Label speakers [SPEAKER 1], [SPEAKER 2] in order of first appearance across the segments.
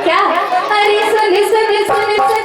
[SPEAKER 1] क्या? अरे सुन सुन सुन सुन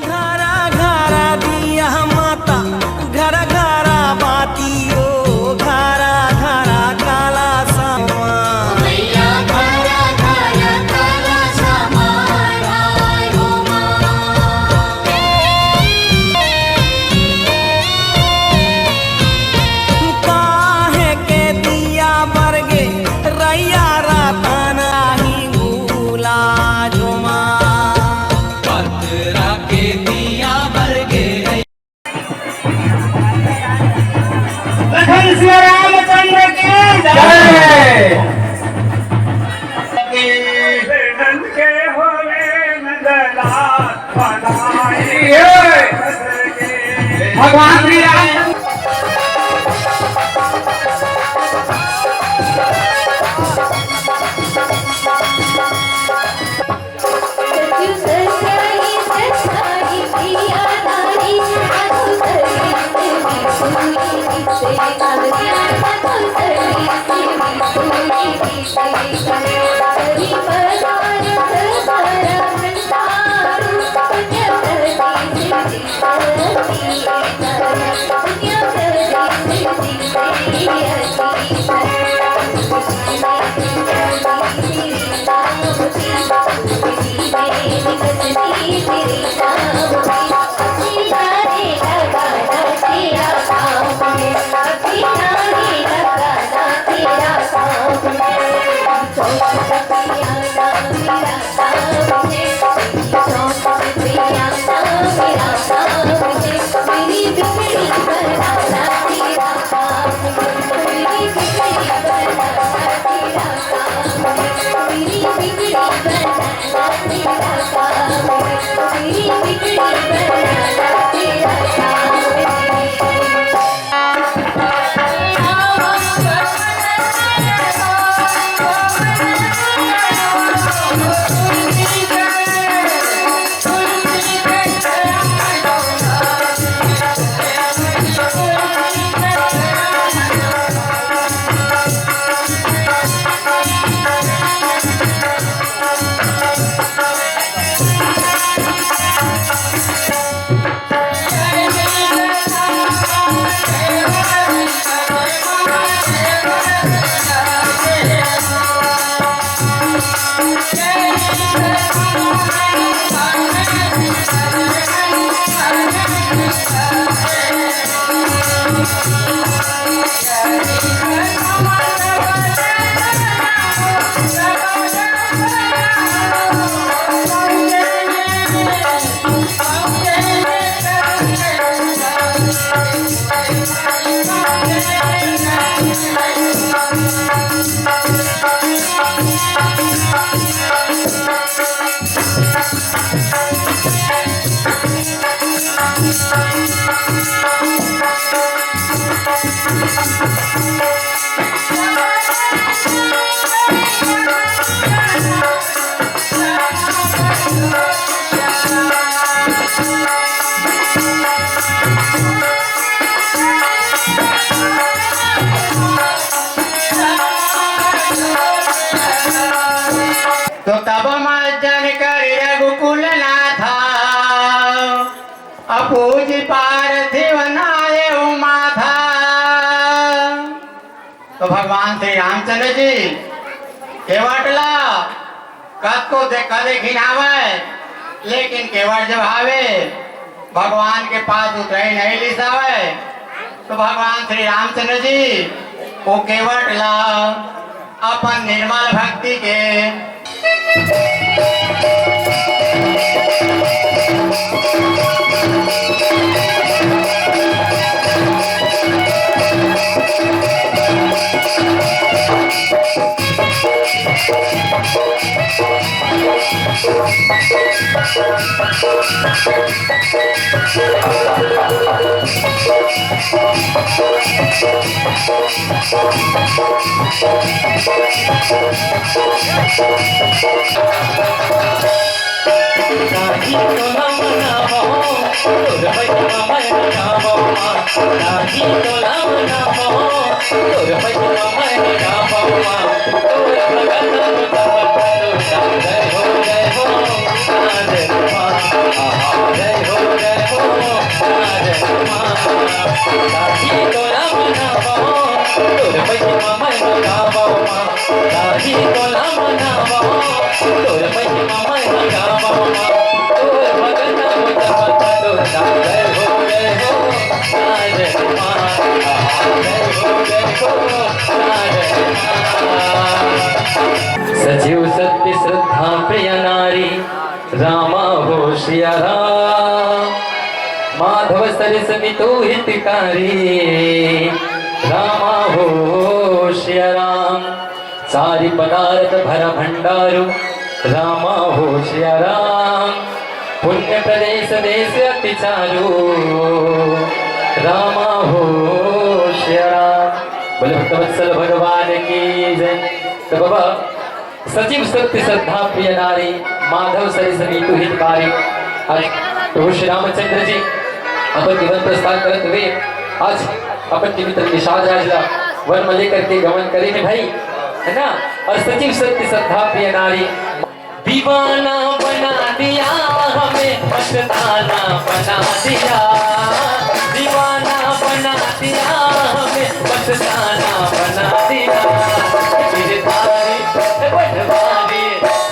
[SPEAKER 2] घरा घरा दिया माता घर घरा बाती ओ घरा घरा काला सामा
[SPEAKER 1] मैया घरा घरा काला सामान आय हो
[SPEAKER 2] काहे के दिया बरगे रैया रतन ही भूला जुमा
[SPEAKER 3] पतरा के दिया बरगे
[SPEAKER 4] लखन श्री रामचंद्र की जय। नंद के होवे नंदलाल बनाए भगवान श्री राम
[SPEAKER 1] सच्ची सच्चाई सच्चाई पिया नारी अधु तरी से अगरिया अधु तरी से हरि पदार धरा भंडारू पुण्य करती पुण्य
[SPEAKER 4] तो तब मज्जन कर रघुकुल नाथा अपूज पार्थिव नाये माथा। तो भगवान श्री रामचंद्र जी केवटला कद को देखा देखी नावे लेकिन केवट जब आवे भगवान के पास उतरे नहीं लिसावे। तो भगवान श्री रामचंद्र जी वो केवटला अपन निर्मल भक्ति के
[SPEAKER 3] नाही तुला म्हणावं तोर महिमा मैं गावो नाही तुला म्हणावं तोर महिमा मैं गावो तोर भगत जय हो जय हो जय हो नाही तुला म्हणावं तोर महिमा मैं गावो नाही तुला म्हणावं तोर महिमा मैं गावो तोर भगत जय हो जय हो सजीव सत्य श्रद्धा प्रिय नारी रामा हो श्रिया राम माधव सरस मितो हितकारी रामा हो श्रिया राम सारी पदार्थ भर भंडारू रामा हो श्रिया राम पुण्य प्रदेश देश अति चालू रामा हो श्रिया राम बोले भक्तवत्सल भगवान की जय। तो बाबा सजीव सत्य श्रद्धा प्रिय नारी माधव सरिस मीतु हितकारी आज प्रभु श्री रामचंद्र जी अपन जीवन प्रस्थान करते हुए आज अपन के मित्र निषाद राजला वन में लेकर के गमन करेंगे भाई है ना। और सजीव सत्य श्रद्धा प्रिय नारी दीवाना बना दिया हमें मस्ताना बना दिया दीवाना बना दिया हमें मस्ताना बना दिया गिरधारी बनवारी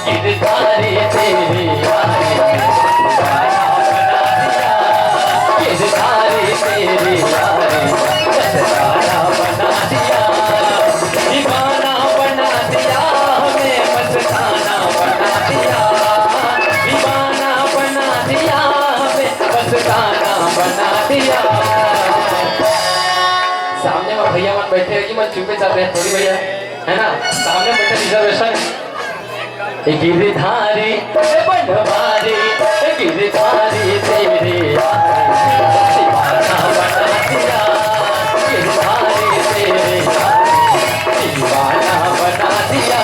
[SPEAKER 3] गिरधारी तेरी यारी दीवाना बना दिया गिरधारी तेरी यारी मस्ताना बना दिया दीवाना बना दिया हमें मस्ताना बना दिया दीवाना बना दिया हमें मस्ताना बना दिया। सामने में भैया मन बैठे हैं कि मन चुपे चल रहे हैं थोड़ी भैया है ना सामने बैठे रिजर्वेशन गिरधारी बनवारी गिरधारी तेरी दीवाना बना दिया गिरधारी तेरी दीवाना बना दिया।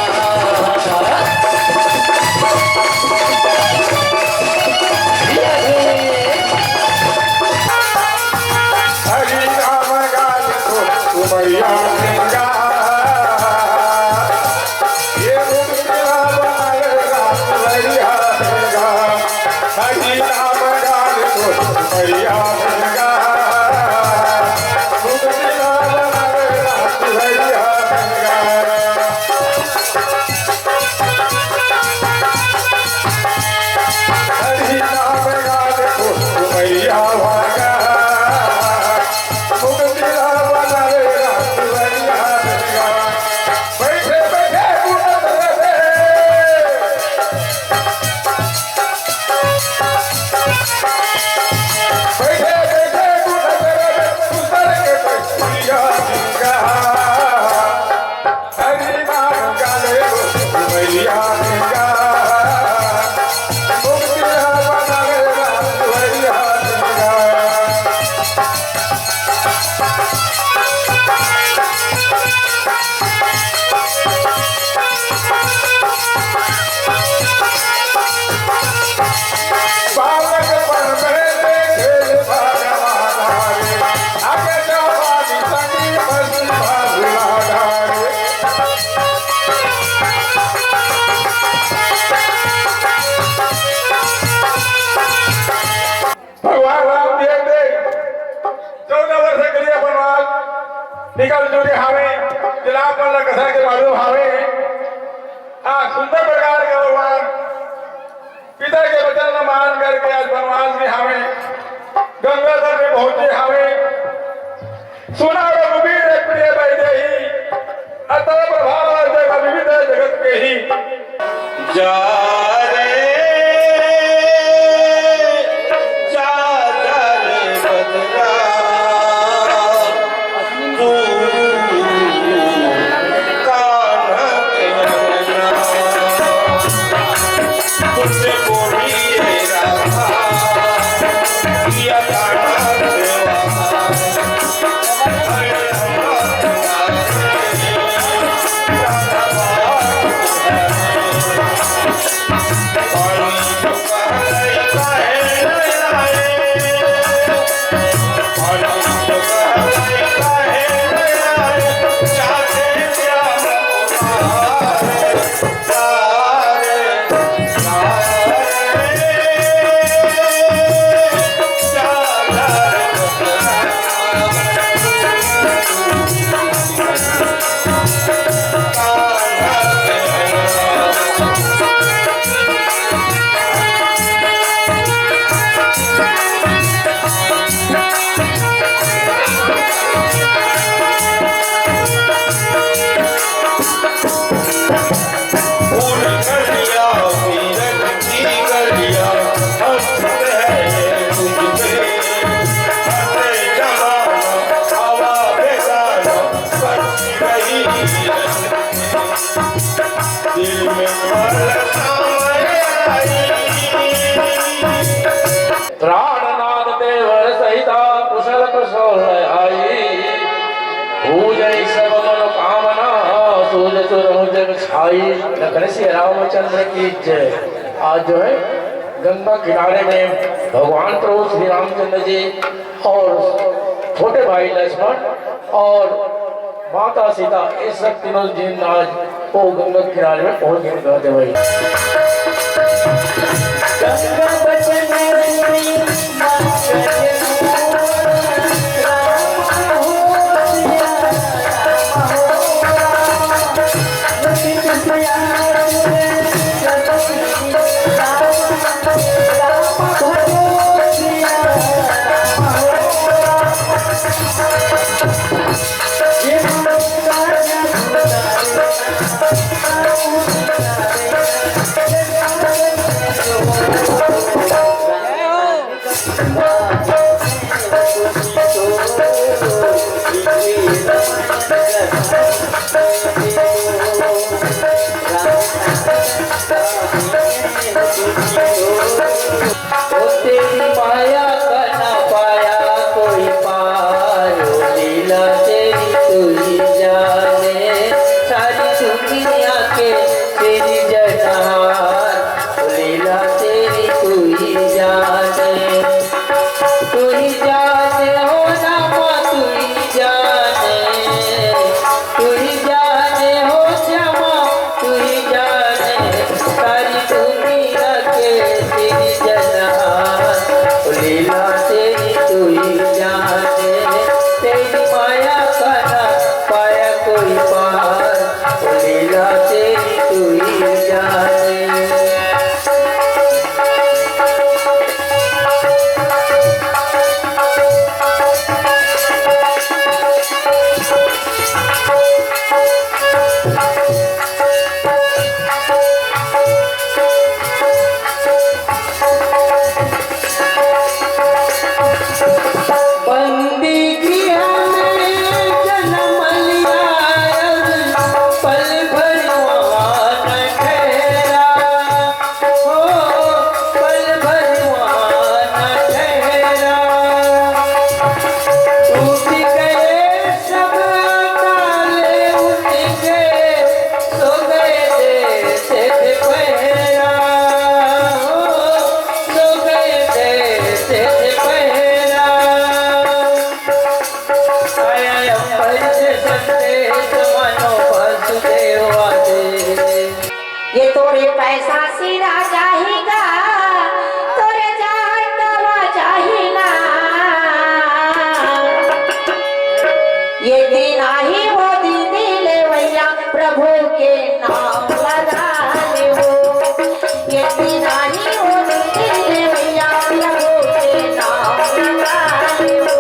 [SPEAKER 5] निकल जुड़े हावे जिला पर कसर के मालूम हावे सुंदर प्रकार के भगवान पिता के वचन न मान करके आज वनवास में हावे गंगाधर में पहुंचे हावे सुना रघुवीर प्रिय वैदेही अतः प्रभाव जगत विविध जगत के ही जा प्राणनाथ देवर सहिता कुशल कुशल आई पूजय सब मनोकामना सूझ सुर जग छाई। लखन श्री रामचंद्र की जय। आज जो है गंगा किनारे में भगवान प्रभु श्री रामचंद्र जी और छोटे भाई लक्ष्मण और माता सीता ये सब तीनों जिन आज वो गंगा किनारे में पहुंच गए कहते भाई।
[SPEAKER 2] गंगा बचन तेरी माया का ना पाया कोई पार, लीला तेरी तू ही जाने, सारी दुनिया के तेरी जनार, लीला तेरी तू ही जाने, तू ही जाने हो ना माँ, तू ही जाने, तू ही जाने हो श्यामा, तू ही जाने, सारी दुनिया के तेरी जनार, लीला तेरी तू ही जाने, तेरी माया का ना पाया कोई पार, लीला तेरी तू ही जाने। बंदी गृह में जन्म लिया, पल भर वहाँ न ठहरा, हो पल भर वहाँ न ठहरा, टूट गए सब ताले उनके, सो गए देश पहरा, हो सो गए देश पहरा, आया अंबर से संदेश मानो वासुदेव आते।
[SPEAKER 1] ये तोरे पैसा सिरा जाएगा, तोरे जान गवा जाएगा, ये दिन ही वो दिन ले भैया प्रभु के नाम लगा ले हो, ये दिन ही वो दिन ले भैया प्रभु के नाम लगा ले हो,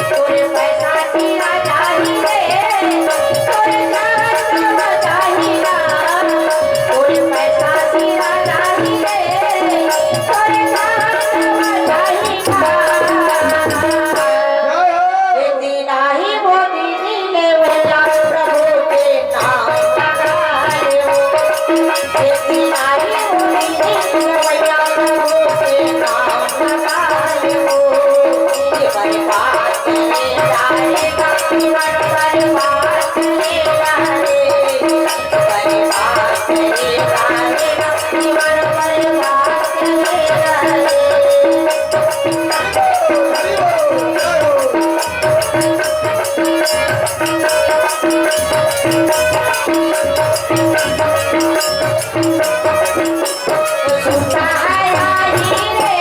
[SPEAKER 1] तोरे पैसा सिरा जाएगा, तोरे जान गवा जाएगा, तोरे पैसा सिरा जाएगा, तोरे जान गवा जाएगा, ये दिन ही वो दिन ले भैया प्रभु के नाम लगा ले हो, ये दिन ही वो दिन ले भैया प्रभु के नाम लगा ले हो, ये बर्बाद ले जाएगा, ये बर्बाद ले जाएगा, बर्बाद ले जाएगा, ये बर्बाद ले जाएगा। सुनता है आई रे,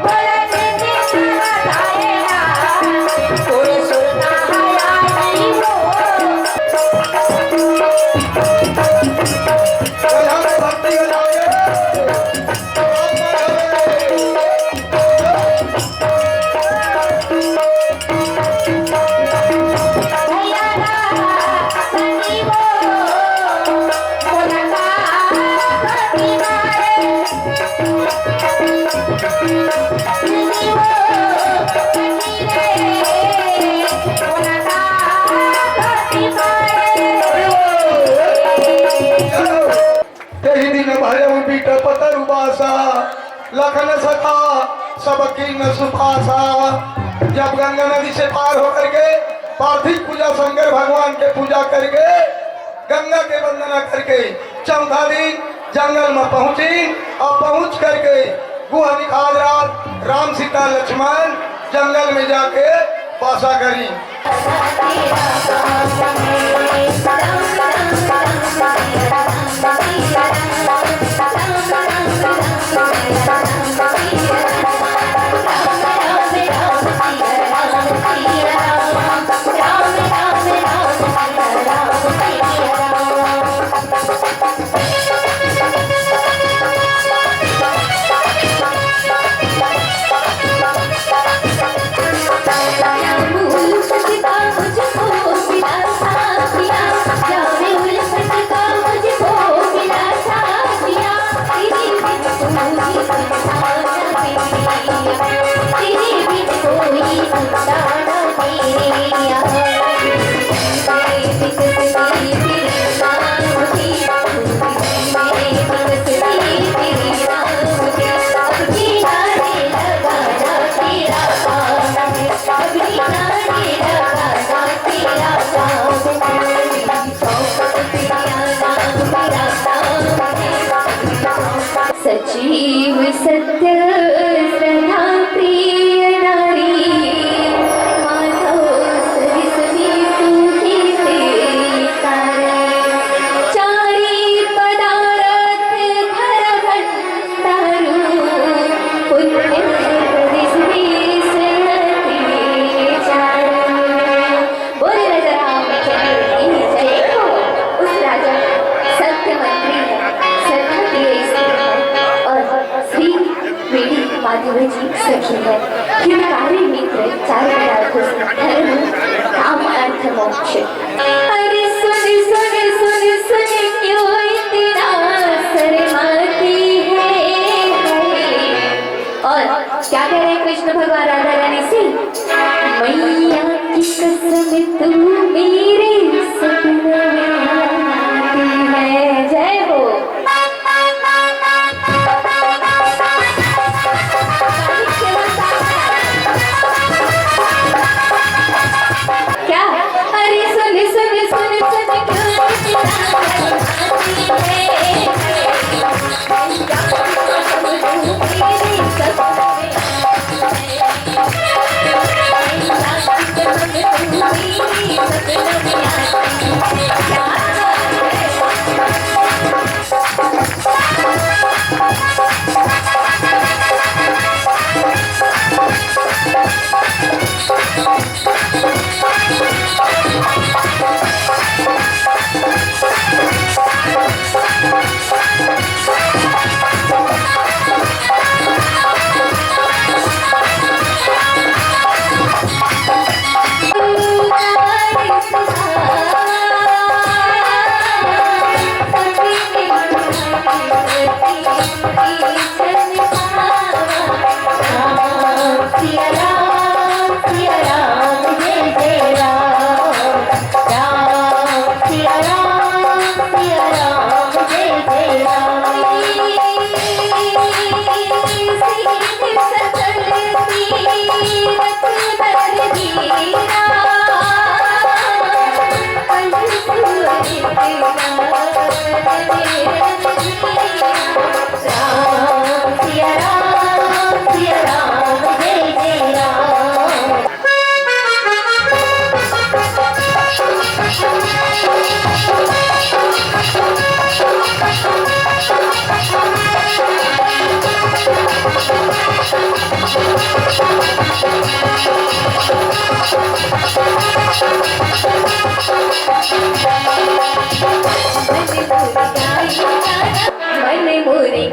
[SPEAKER 1] बोला जिंदगी का बताएगा, कोई सुनता है आई वो,
[SPEAKER 5] सतर उबासा लखन सखा सबकी न सुपासा। जब गंगा नदी से पार होकर के पार्थिव पूजा शंकर भगवान के पूजा करके गंगा के वंदना करके चौथा दिन जंगल में पहुंची और पहुंच करके गुहा निकाल रात राम सीता लक्ष्मण जंगल में जाके वासा करी।
[SPEAKER 6] सजीव सत्य श्रद्धा प्रिय नारी माधव सरस्वती तुझी तेरी तारे चारी पदार्थ घर भंडारू पुण्य प्रदिशवी श्रीमती चारू। बोले राजा रामचंद्र की जय हो। उस राजा सत्य मंत्री श्रद्धा प्रिय श्री वेदी माधवी जी सखी है। हितकारी मित्र चार पदार्थों से धर्म काम अर्थ मोक्ष। अरे सुन सुन सुन सुन क्यों इतना शर्माती है। और क्या कह रहे कृष्ण भगवान राधा रानी से, मैया की कसम तू मेरे सपने में आती है। जय हो। क्या अरे सुन सुन सुन सुन क्यों मन मोरे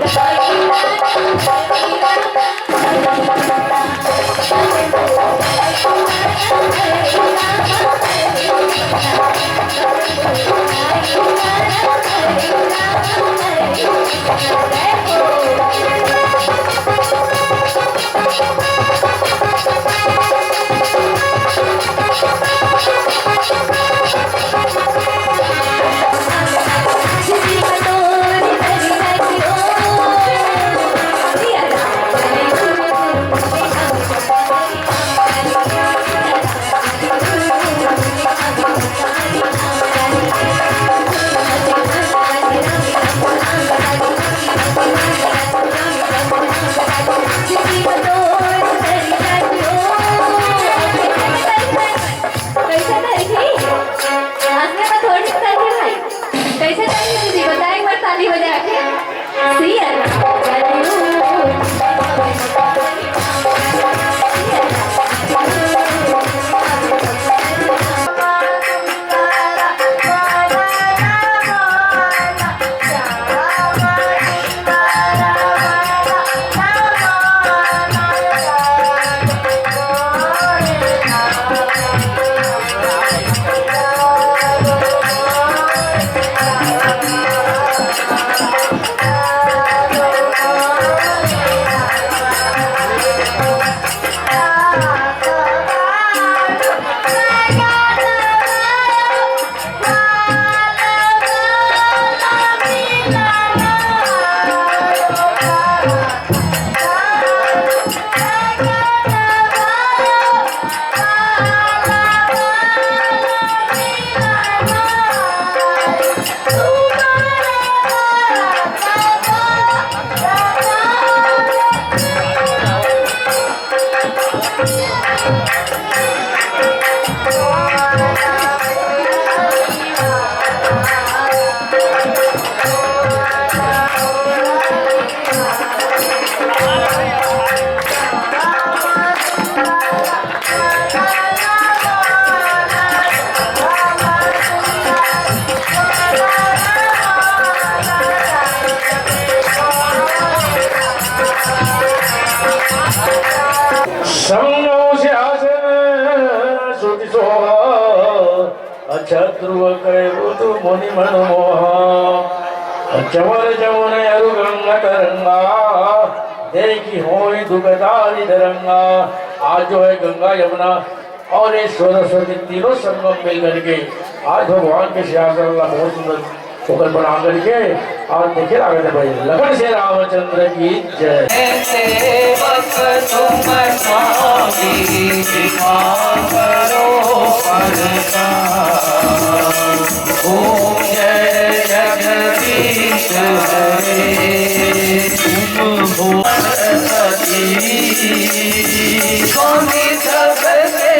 [SPEAKER 5] ध्रुव करे ऋतु मुनि मनमोह चवर चवन अरु गंगा तरंगा देखी होई दुगदारी तरंगा। आज जो है गंगा यमुना और ये सरस्वती तीनों संगम मिल करके आज भगवान के सिंहासन अल्लाह बहुत सुंदर होकर बना करके और देखिए आगे भाई लगन से रामचंद्र की जय।
[SPEAKER 2] सेवक तुम स्वामी कृपा करो परका ओम जय जगदीश हरे तुम हो स्वामी सबके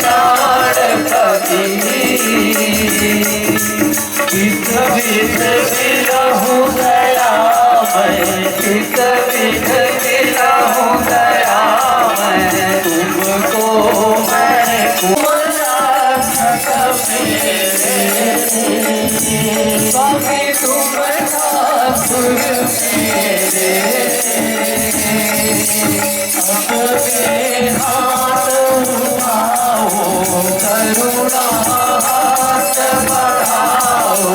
[SPEAKER 2] प्राणपति इस विध बिलहु दया मैं इस विध बिलहु दया मैं तुमको मैं स्वामी तुम अपने हाथ उठाओ करुणा हाथ बढ़ाओ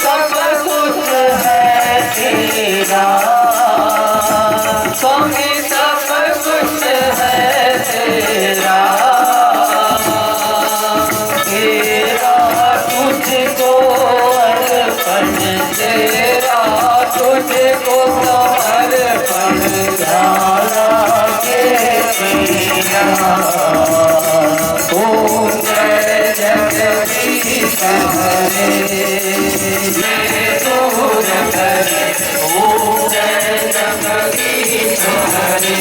[SPEAKER 2] सब कुछ है तेरा स्वामी सब कुछ है तेरा तेरा तुझको अर्पण तेरा तुझको अर्पण ध्यान के तेरा ओम जय जगदीश हरे दूर करे ओम जय जगदीश हरे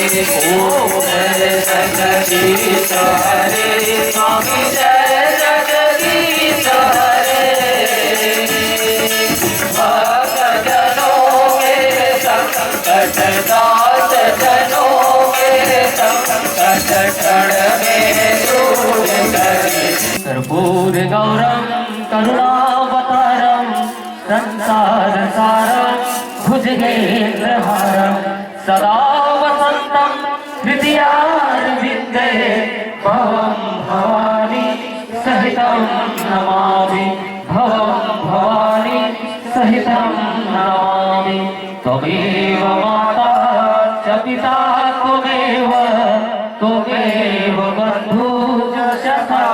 [SPEAKER 2] ओम जय जगदीश हरे स्वामी जय जगदीश हरे भक्त जनों के संकट दास जनों के संकट क्षण में दूर करे कर्पूर गौरम करुणावतारम संसार सारम भुजगेन्द्रहारम सदा वसंतम हृदयारविंदे भवं भवानी सहितं नमामि भवं भवानी सहितं नमामि त्वमेव माता च पिता त्वमेव त्वमेव बन्धुश्च सखा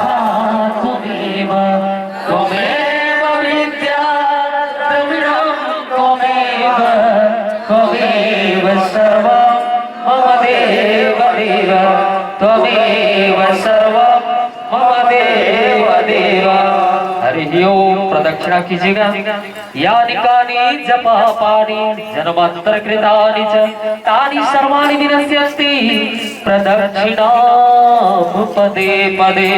[SPEAKER 2] त्वमेव त्वमेव विद्या द्रविणं त्वमेव त्वमेव सर्वं मम देव देव त्वमेव सर्वं मम देव देव। हरि ओम। प्रदक्षिणा कीजिएगा। यानि कानि जपा पानि जन्मांतर कृतानि च तानि सर्वाणि विनश्यन्ति प्रदक्षिणा पदे पदे।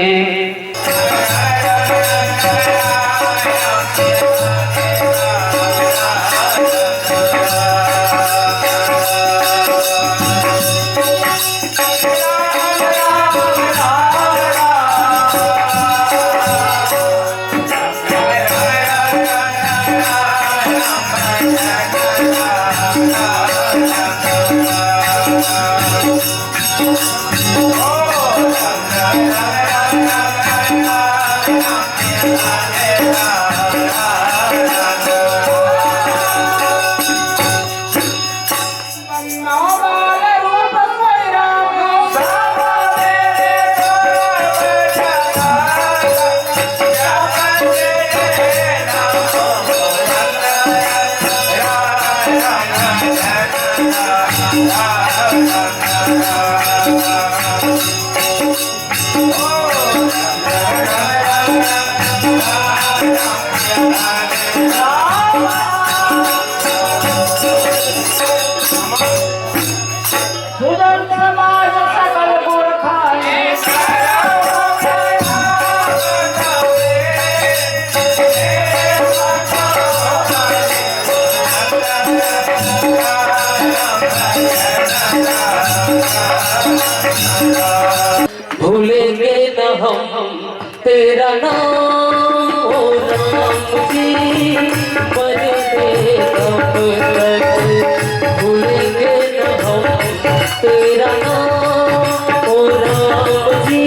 [SPEAKER 2] हम तेरा नाम ओ राम जी, मरते दम तक भूलेंगे न हम तेरा नाम ओ राम जी,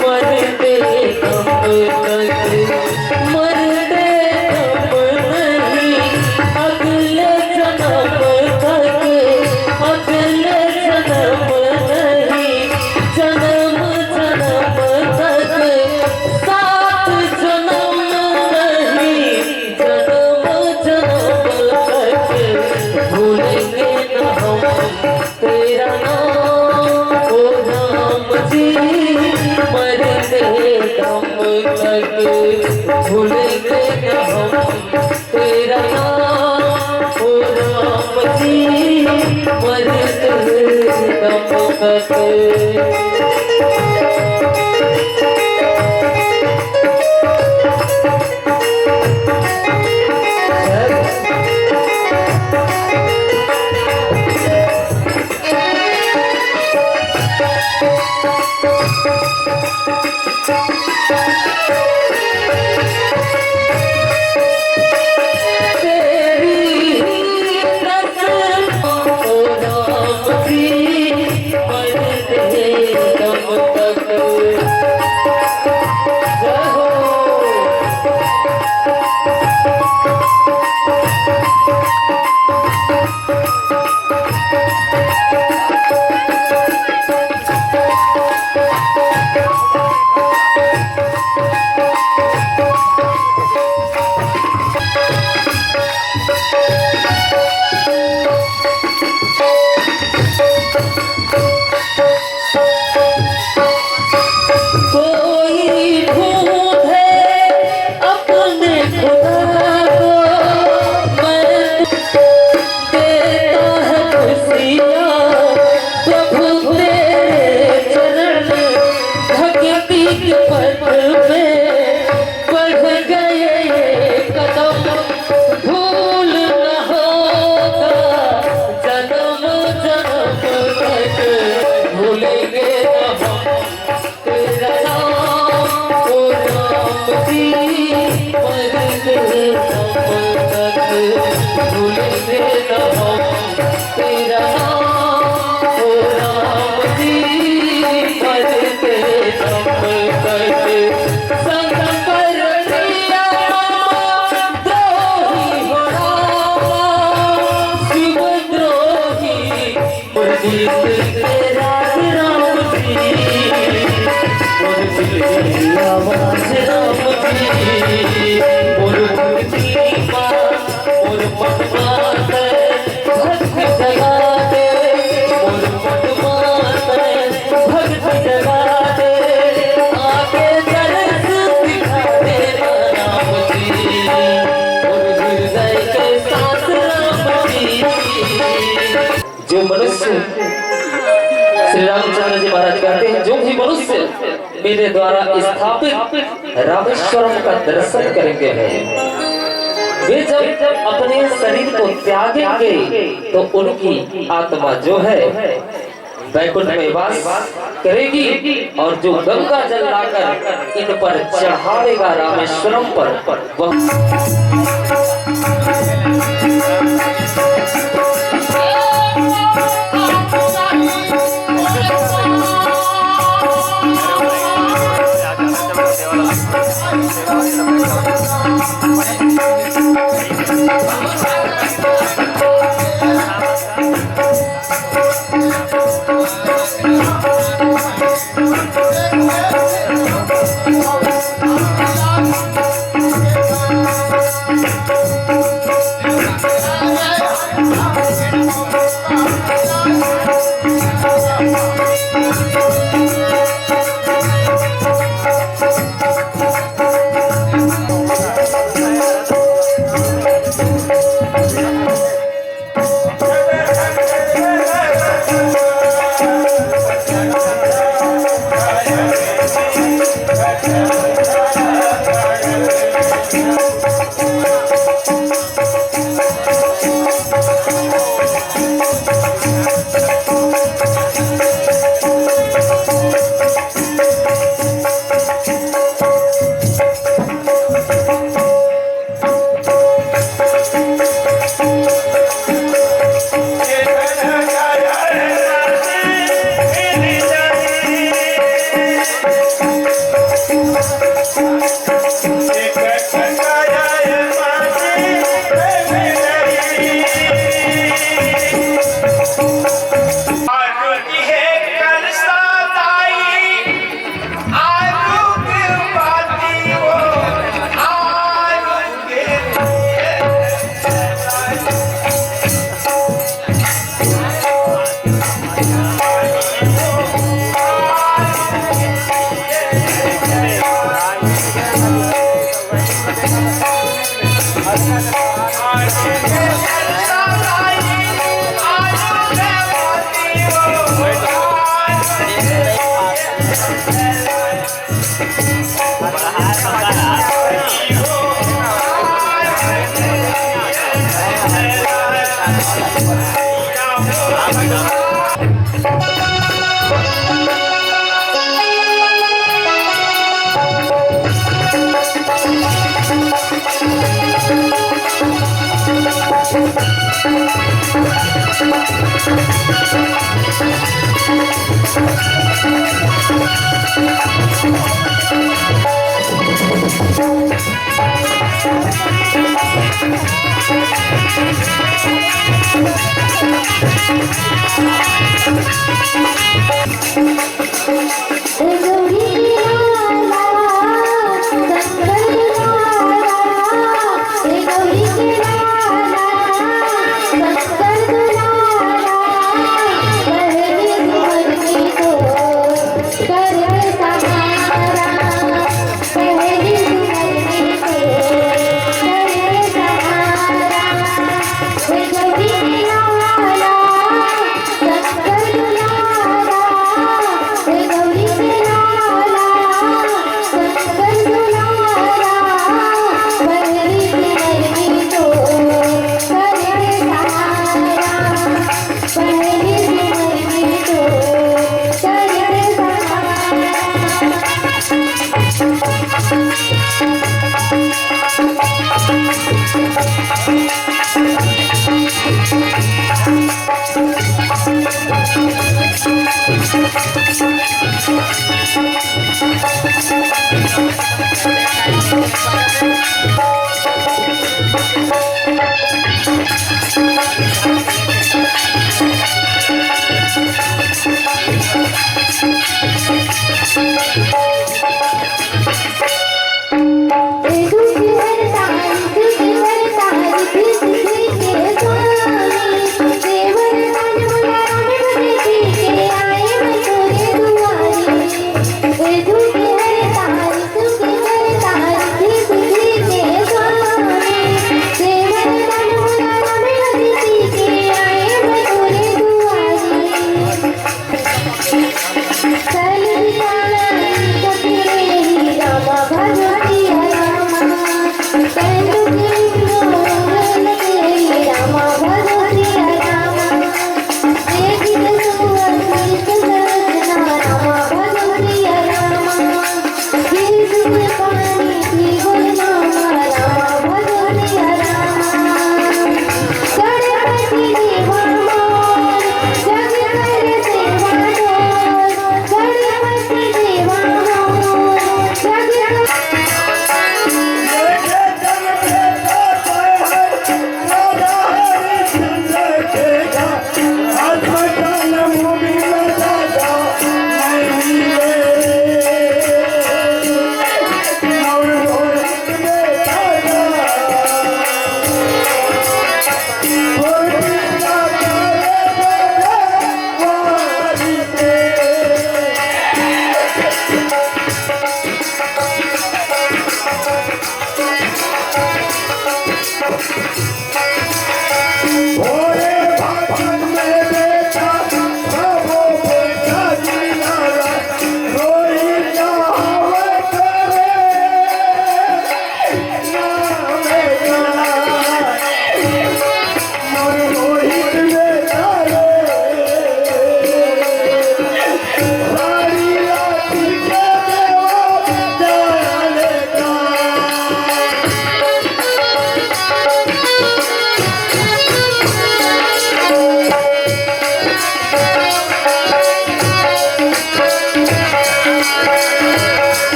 [SPEAKER 2] मरते दम तक, मरते दम नहीं अगले जन्म तक, अगले जन्म नहीं जन्म जन्म तक, सात जन्म नहीं जन्म जन्म तक भूलेंगे न हम तेरा नाम ओ राम जी, मरते दम तक भूलेंगे न हम तेरा नाम ओ राम जी, मरते दम तक। जो मनुष्य श्री रामचंद्र जी महाराज कहते हैं, जो भी मनुष्य मेरे द्वारा स्थापित रामेश्वरम का दर्शन करेंगे वे जब अपने शरीर को त्यागेंगे तो उनकी आत्मा जो है वैकुंठ में वास करेगी, और जो गंगा जल लाकर इन पर चढ़ावेगा रामेश्वरम पर वह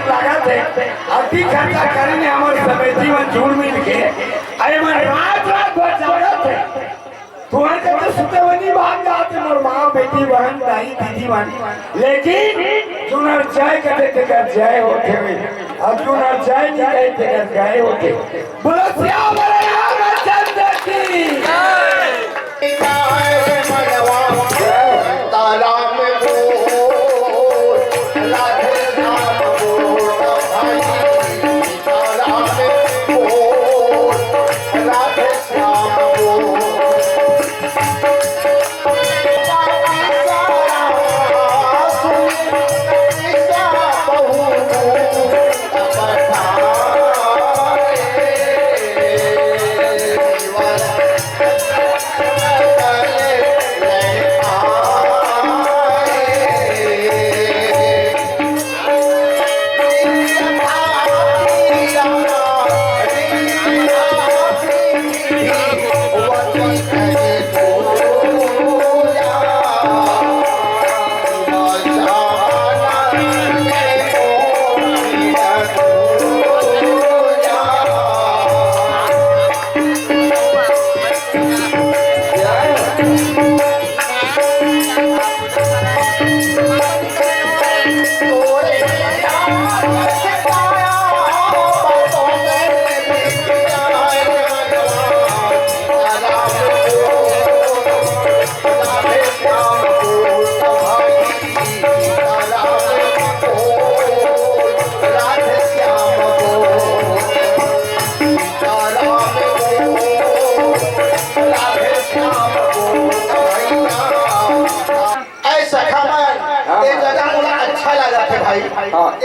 [SPEAKER 5] अति खर्चा करेंगे हमारे समय जीवन झूठ मिल के अरे मैं रात रात भर जागत थे कुंवर के तो सुतवनी बात जाते मोर माँ बेटी बहन दाई दीदी बहन, लेकिन जुनर जाय कहते तेकर जय होते हुए, अब जुनर जाय नहीं कहते तेकर गए होते। बोलो श्याम रामचंद्र की
[SPEAKER 7] ताला में बोल राधे राम बोल भाई, ताला में बोल राधे श्याम बोल।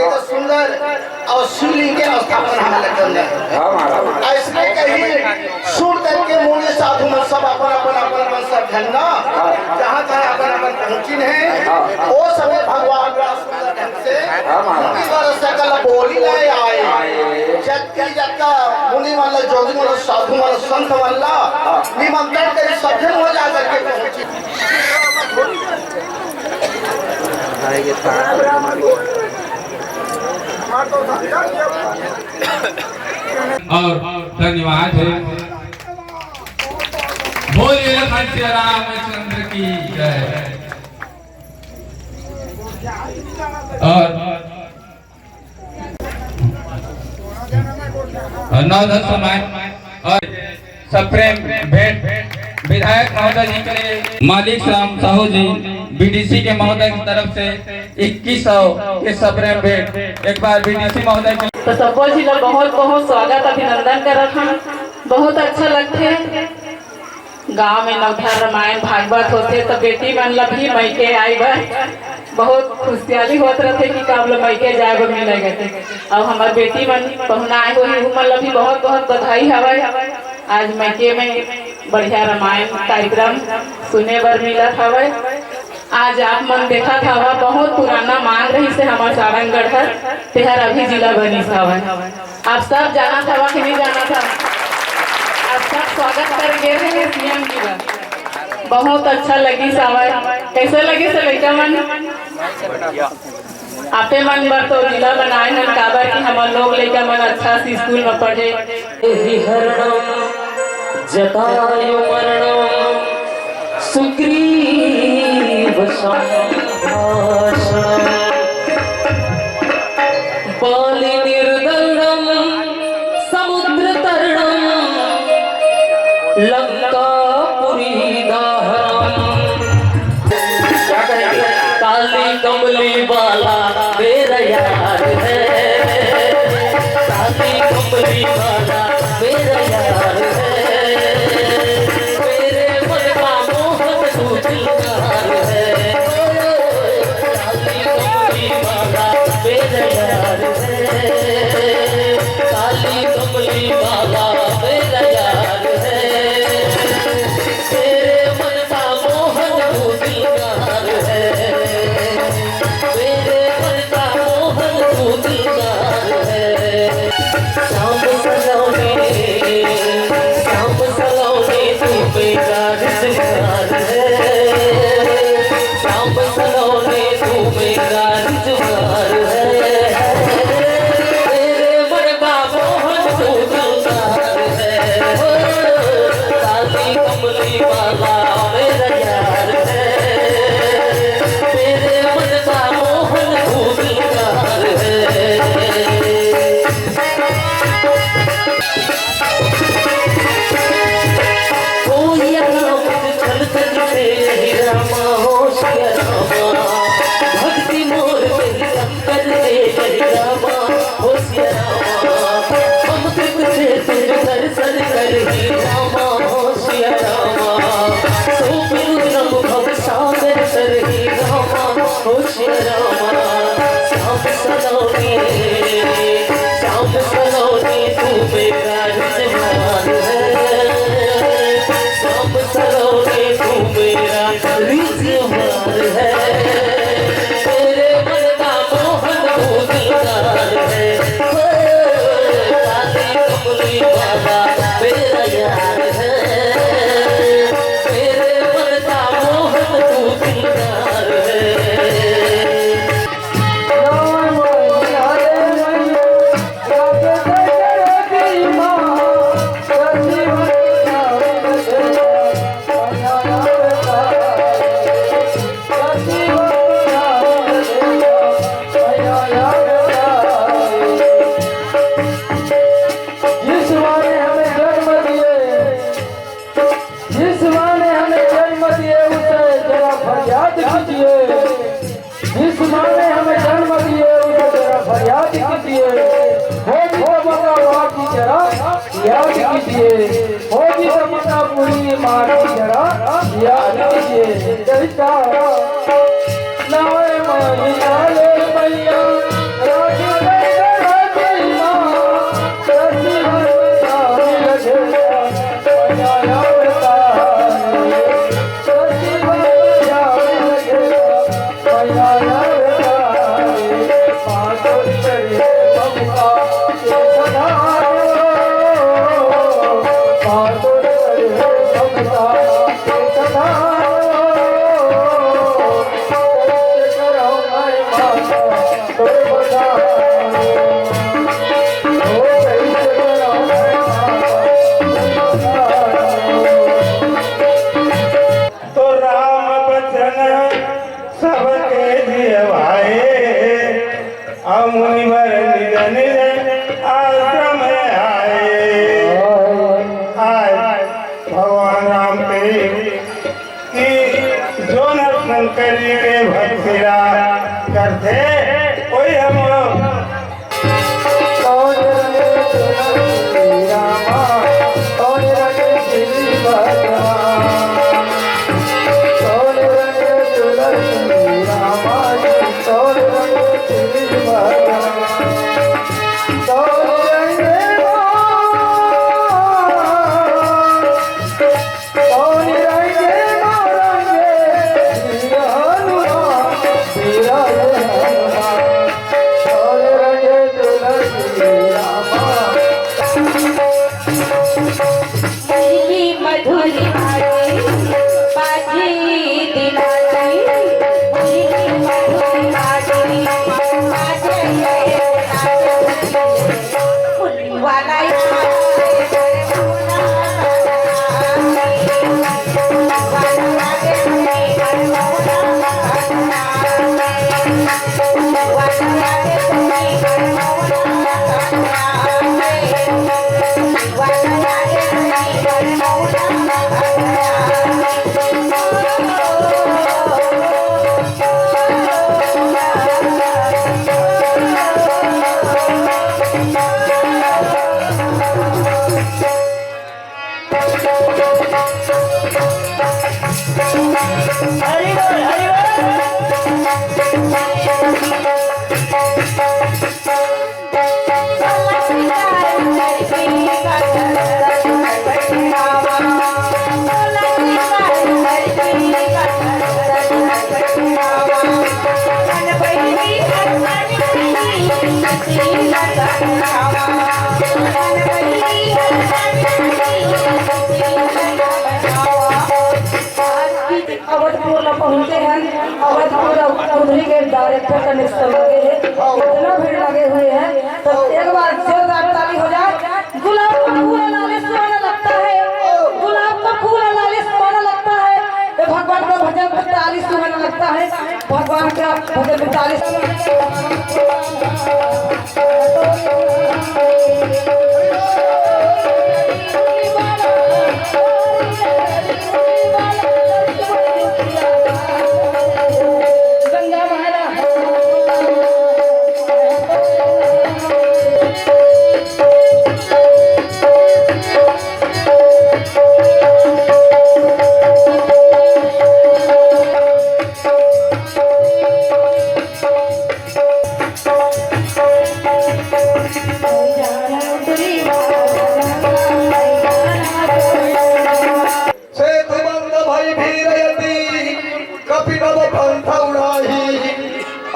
[SPEAKER 7] एक सुंदर और शिवलिंग के स्थापना हमारे करना है। ऐसे कहीं सुर करके मूल्य साधु में सब अपन सब धन्ना जहाँ जहाँ अपन पहुँची है वो सभी भगवान सुंदर ढंग से सकल बोली ले आए। जबकि जबका मुनि वाला जोगी वाला साधु वाला संत वाला निमंत्रण कर सभ्य हो जा करके पहुँची।
[SPEAKER 8] और धन्यवाद है। बोलिए लखन रामचंद्र की जय। और 9-10 समय और सप्रेम भेंट विधायक महोदय जी के लिए मालिक राम साहू जी बीडीसी के महोदय की तरफ से 2100 के सप्रेम भेंट एक बार बीडीसी महोदय के
[SPEAKER 1] तो सबो जी ला बहुत बहुत स्वागत अभिनंदन करत हन। बहुत अच्छा लगते गांव में नवधार रामायण भागवत होते तो बेटी मन ला भी मैके आई बा बहुत खुशहाली होत रहते कि कब ला मैके जाए बर मिलेगा। अब हमार बेटी मन पहुना आए हुए मन ला भी बहुत बहुत बधाई हवे। आज मैके में बढ़िया रामायण कार्यक्रम सुने बर मिलत हवे। आज आप मन देखा था बहुत पुराना मांग रही से हमारे सारंगगढ़ है तेहर अभी जिला बनी था। आप सब जाना था कि नहीं जाना था? आप सब स्वागत कर गए हैं सीएम जी का। बहुत अच्छा लगी सावर। कैसे लगे से लड़का मन? आपे मन बर तो जिला बनाए हैं काबर की हमारे लोग लड़का मन अच्छा सी स्कूल में पढ़े।
[SPEAKER 2] जटायु मरणम सुग्रीव संभाषणम बाली निर्दंडम समुद्र तरणम लंकापुरी दाहरम। क्या कहेंगे? काली कमली वाला मेरा यार है, काली कमली वाला मेरा यार है, मेरे मन का मोहन तू दिलदार है, काली खुश रामा श्याम सलोनी श्याम सलोनी तू मेरा रिजवान है श्याम सलोनी तू मेरा रिजवान है तेरे मन का मोहन तू दीदार है काली कमली बाबा मेरा यार है तेरे मन का मोहन तू दीदार है
[SPEAKER 1] अवधपुर में पहुंचे हैं। अवधपुर उधरी के डायरेक्टर का निश्चय लगे हैं, इतना भीड़ लगे हुए हैं। तो एक बार जोरदार ताली हो जाए। गुलाब का फूल लाले सुहाना लगता है, गुलाब का फूल लाले सुहाना लगता है। भगवान का भजन में ताली सुहाना लगता है, भगवान का भजन में ताली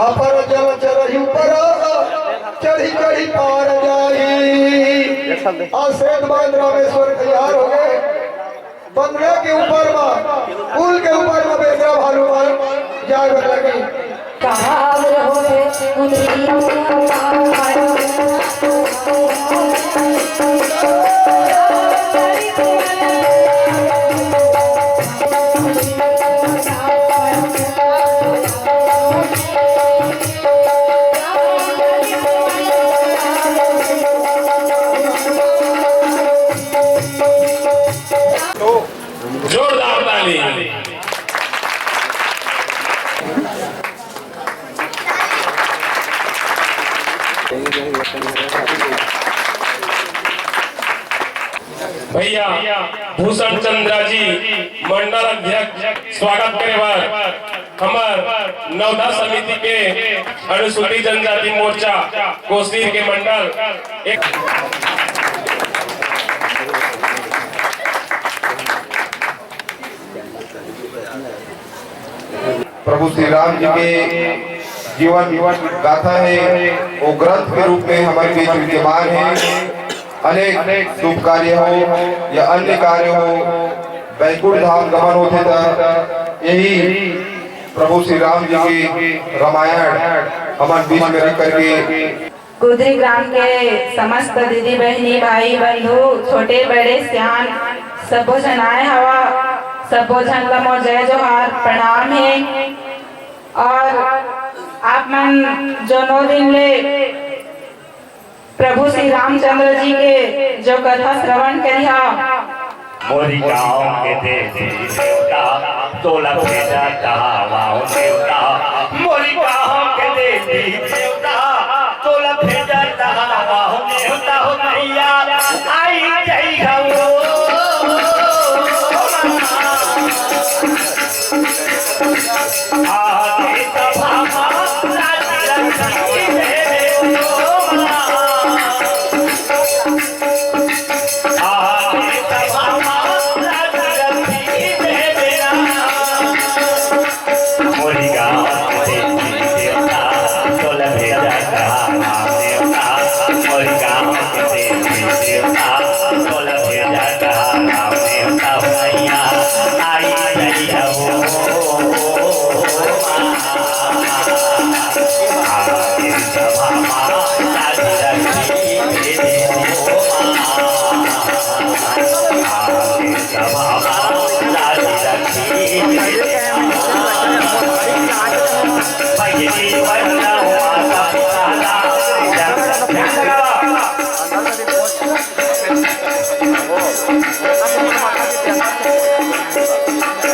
[SPEAKER 7] अपर जल चरही ऊपर चढ़ी चढ़ी पार जाई। और सेठ बांध रामेश्वर तैयार हो गए। बंदरे के ऊपर में पुल के ऊपर में बेसरा भालू पर जाए लगी।
[SPEAKER 1] कावर होए
[SPEAKER 5] जोरदार ताली। भैया भूषण चंद्रा जी मंडल अध्यक्ष स्वागत करे बार हमार नवदा समिति के अनुसूचित जनजाति मोर्चा कोसीर के मंडल एक
[SPEAKER 9] प्रभु श्री राम जी के जीवन गाथा है, वो ग्रंथ के रूप में हमारे बीच विद्यमान है। अनेक शुभ कार्य हो या अन्य कार्य हो, वैकुंठ धाम गमन होते था, यही प्रभु श्री राम जी की रामायण हमारे बीच में रख करके
[SPEAKER 10] गुदरी ग्राम के समस्त दीदी बहनी भाई बंधु छोटे बड़े सियान सबो जन आए हवा, सबो जन का मोर जय जोहार प्रणाम है। और आप मन जो 9 दिन ले प्रभु श्री रामचंद्र जी के जो कथा श्रवण करिया,
[SPEAKER 11] मोरी गाँव के देवी देवता तोला भेजा कहावाओ देवता, मोरी गाँव के देवी देवता तोला भेजा कहावाओ देवता हो मैया आई जई गौ आगे सभा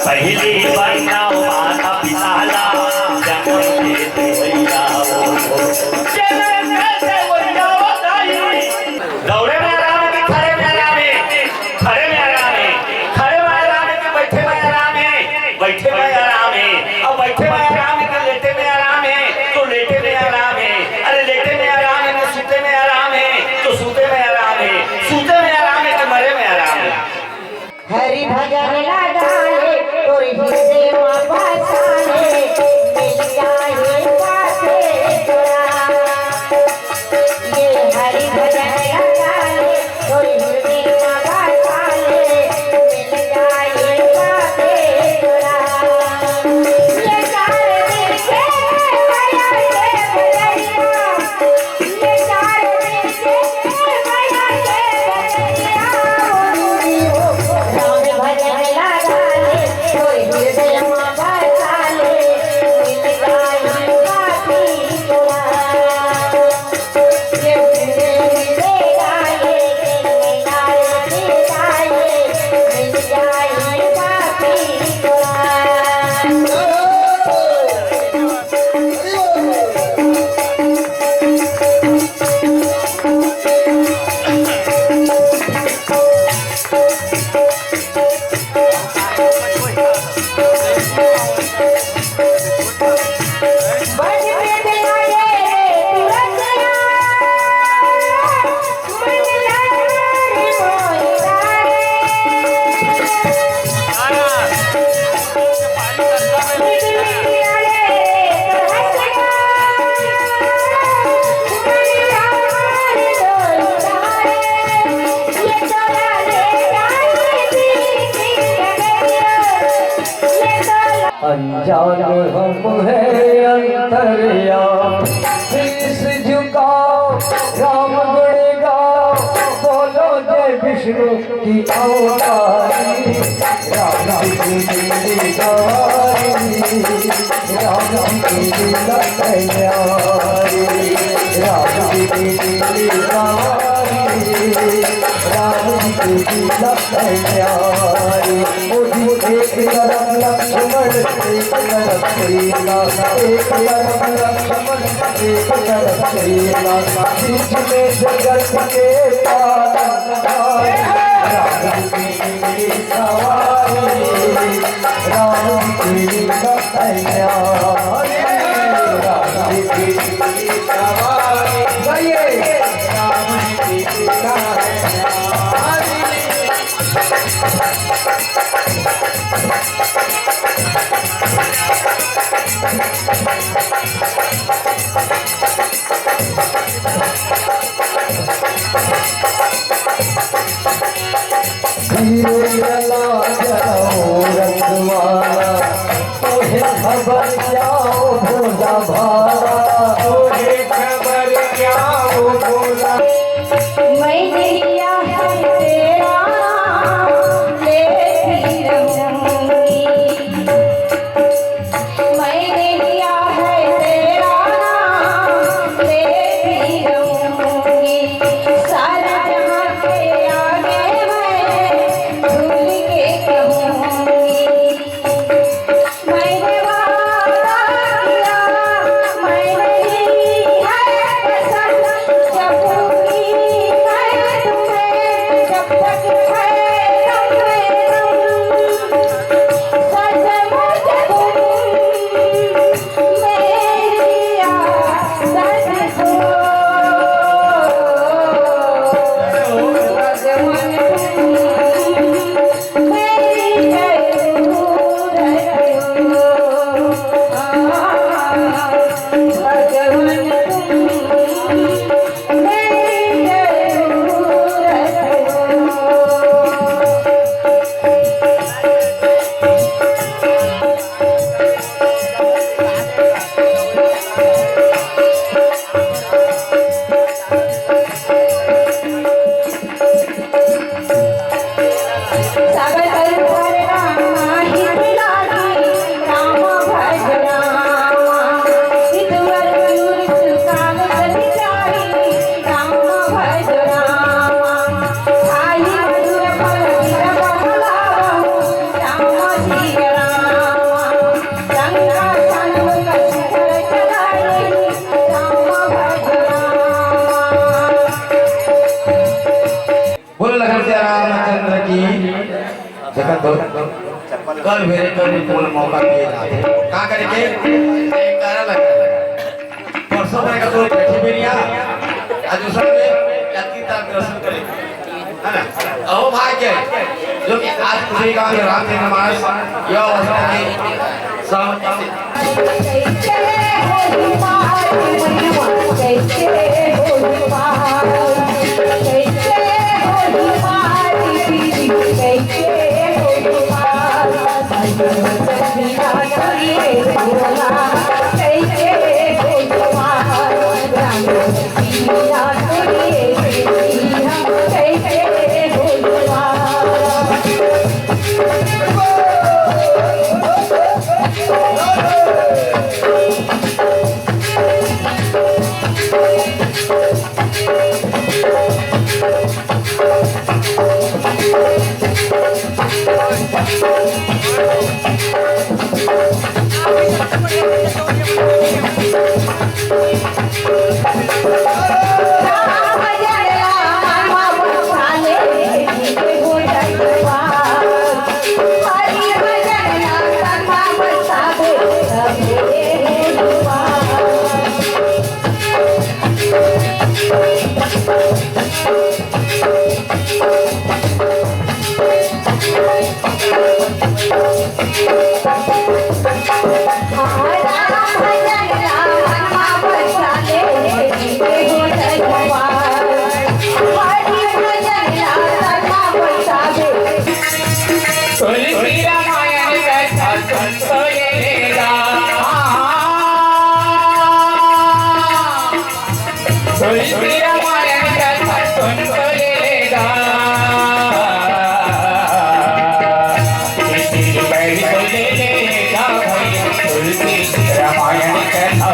[SPEAKER 11] पहली बन्ना माता पिताला जमन के देवैया चले देवैया दौड़े में आराम के खड़े में आराम है, खड़े में आराम है, खड़े में आराम है कि बैठे में आराम है, बैठे में आराम है, अब बैठे में आराम है कि लेटे में आराम है, तो लेटे में आराम है, अरे लेटे में आराम है कि सूते में आराम है, तो सूते में आराम है, सूते में आराम है कि मरे में आराम है।
[SPEAKER 1] हरि भजन लगाए तोर हृदय में बसाए, मिल जाए पासे तोरा। ये हरि भजन लगाए तोर हृदय में बसाए, मिल जाए पासे तोरा। ये चार दिन के माया के बदलिया, ये चार दिन के माया के बदलिया, राम भजन लगा ले तोर हृदय में बसा ले, मिल जाए पापी तोरा। ये हृदय गाए मिल जाए पापी तोरा।
[SPEAKER 7] Oh,
[SPEAKER 3] अनजान हम है अंतर्यामी, शीश झुकाओ राम गुण गाओ, बोलो जय विष्णु की अवतारी, राम की लीला सवारी, राम की लीला कल्याणी, राम की लीला सवारी, राम की लीला कल्याणी। एक तरफ लक्ष्मण एक तरफ सीता, एक तरफ लक्ष्मण एक तरफ सीता, बीच में जगत के पालनहार, राम की सवारी, राम की लीला कल्याणी, राम की सवारी, गाइए राम की लीला कल्याणी। धीरे चला जाओ रखवाला, तोहे खबर क्या हो भोला भाला, तोहे खबर क्या हो भोला।
[SPEAKER 6] मैंने लिया है तेरा लेती रहूंगी, मैंने लिया है तेरा लेती रहूंगी, सारा जहां के आगे मैं भूल के कहूंगी, मैंने वादा किया मैंने ली है कसम, जब पूरी है तुम्हें जब तक है दम में दम, सचमुच तुम मेरी आदत हो, भगवान तुम मेरी जरूरत हो, भगवान तुम मेरी जरूरत हो। सागर तरुवर रामा हित लागी, राम भज रामा, हितवर मयूर सुकाम सविचारी, राम भज रामा, आई मधुर फल गिर बहलावहु, राम जी रामा, गंगा सन्मुख शिखर चढ़ाई, राम भज रामा।
[SPEAKER 3] बोल लखन से रामचंद्र की जगत दो कल मेरे कल तुम मौका दिए जाते का करेंगे परसों में का तो बैठी बेरिया आज उस में जाति तक दर्शन करेंगे, है ना। अहो भाग्य जो कि आज पूरे गांव में राम के नमाज यह अवस्था में सब
[SPEAKER 6] कैसे होली बहार कैसे होली बहार, कैसे होली बहार दीदी, कैसे होली बहार, सजना चलिए भोला, कैसे होली बहार, राम सजना चलिए कैसे होली बहार। राम जय राम बसाले हो जगवार, हरि भजन राम बसाले सबे दुआर। राम
[SPEAKER 8] संतोलेगा तुलसी रामायण कथा संतोलेगा तुलसी रामायण कथा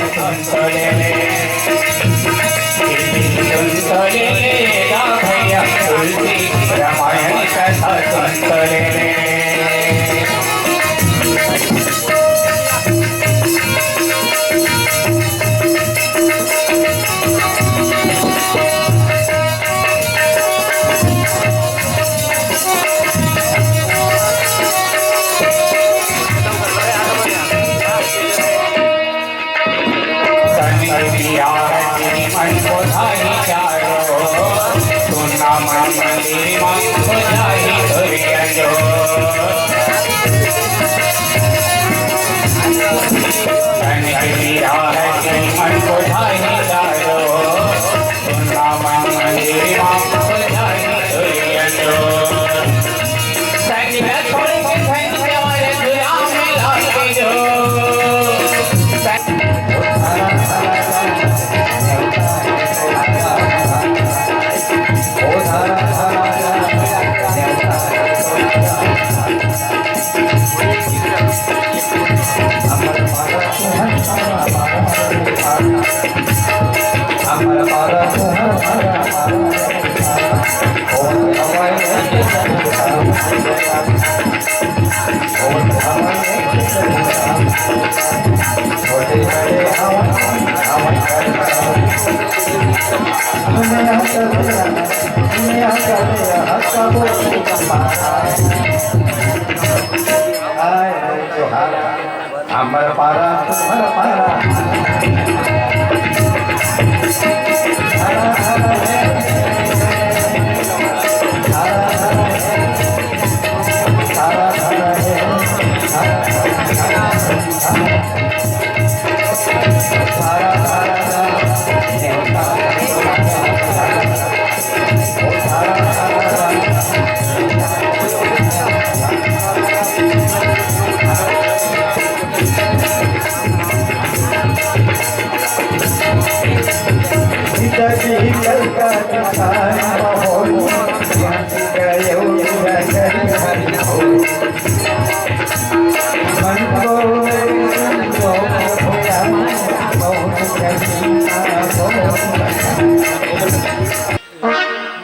[SPEAKER 8] सुनलेगा भैया तुलसी रामायण कथा सुनलेगा मन को धारी चारो सुना मन मंदिर मन को धारी धुरिया जो मन को धारी चारो सुना मन मंदिर मन को धारी धुरिया जो संगीत छोड़ के संगीत हमारे गुलाम में लाके जो
[SPEAKER 7] हमारा पारा हमारा पारा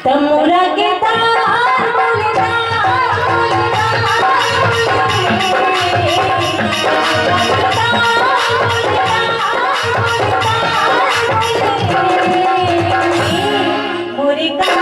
[SPEAKER 1] तमुरा के तार बोलता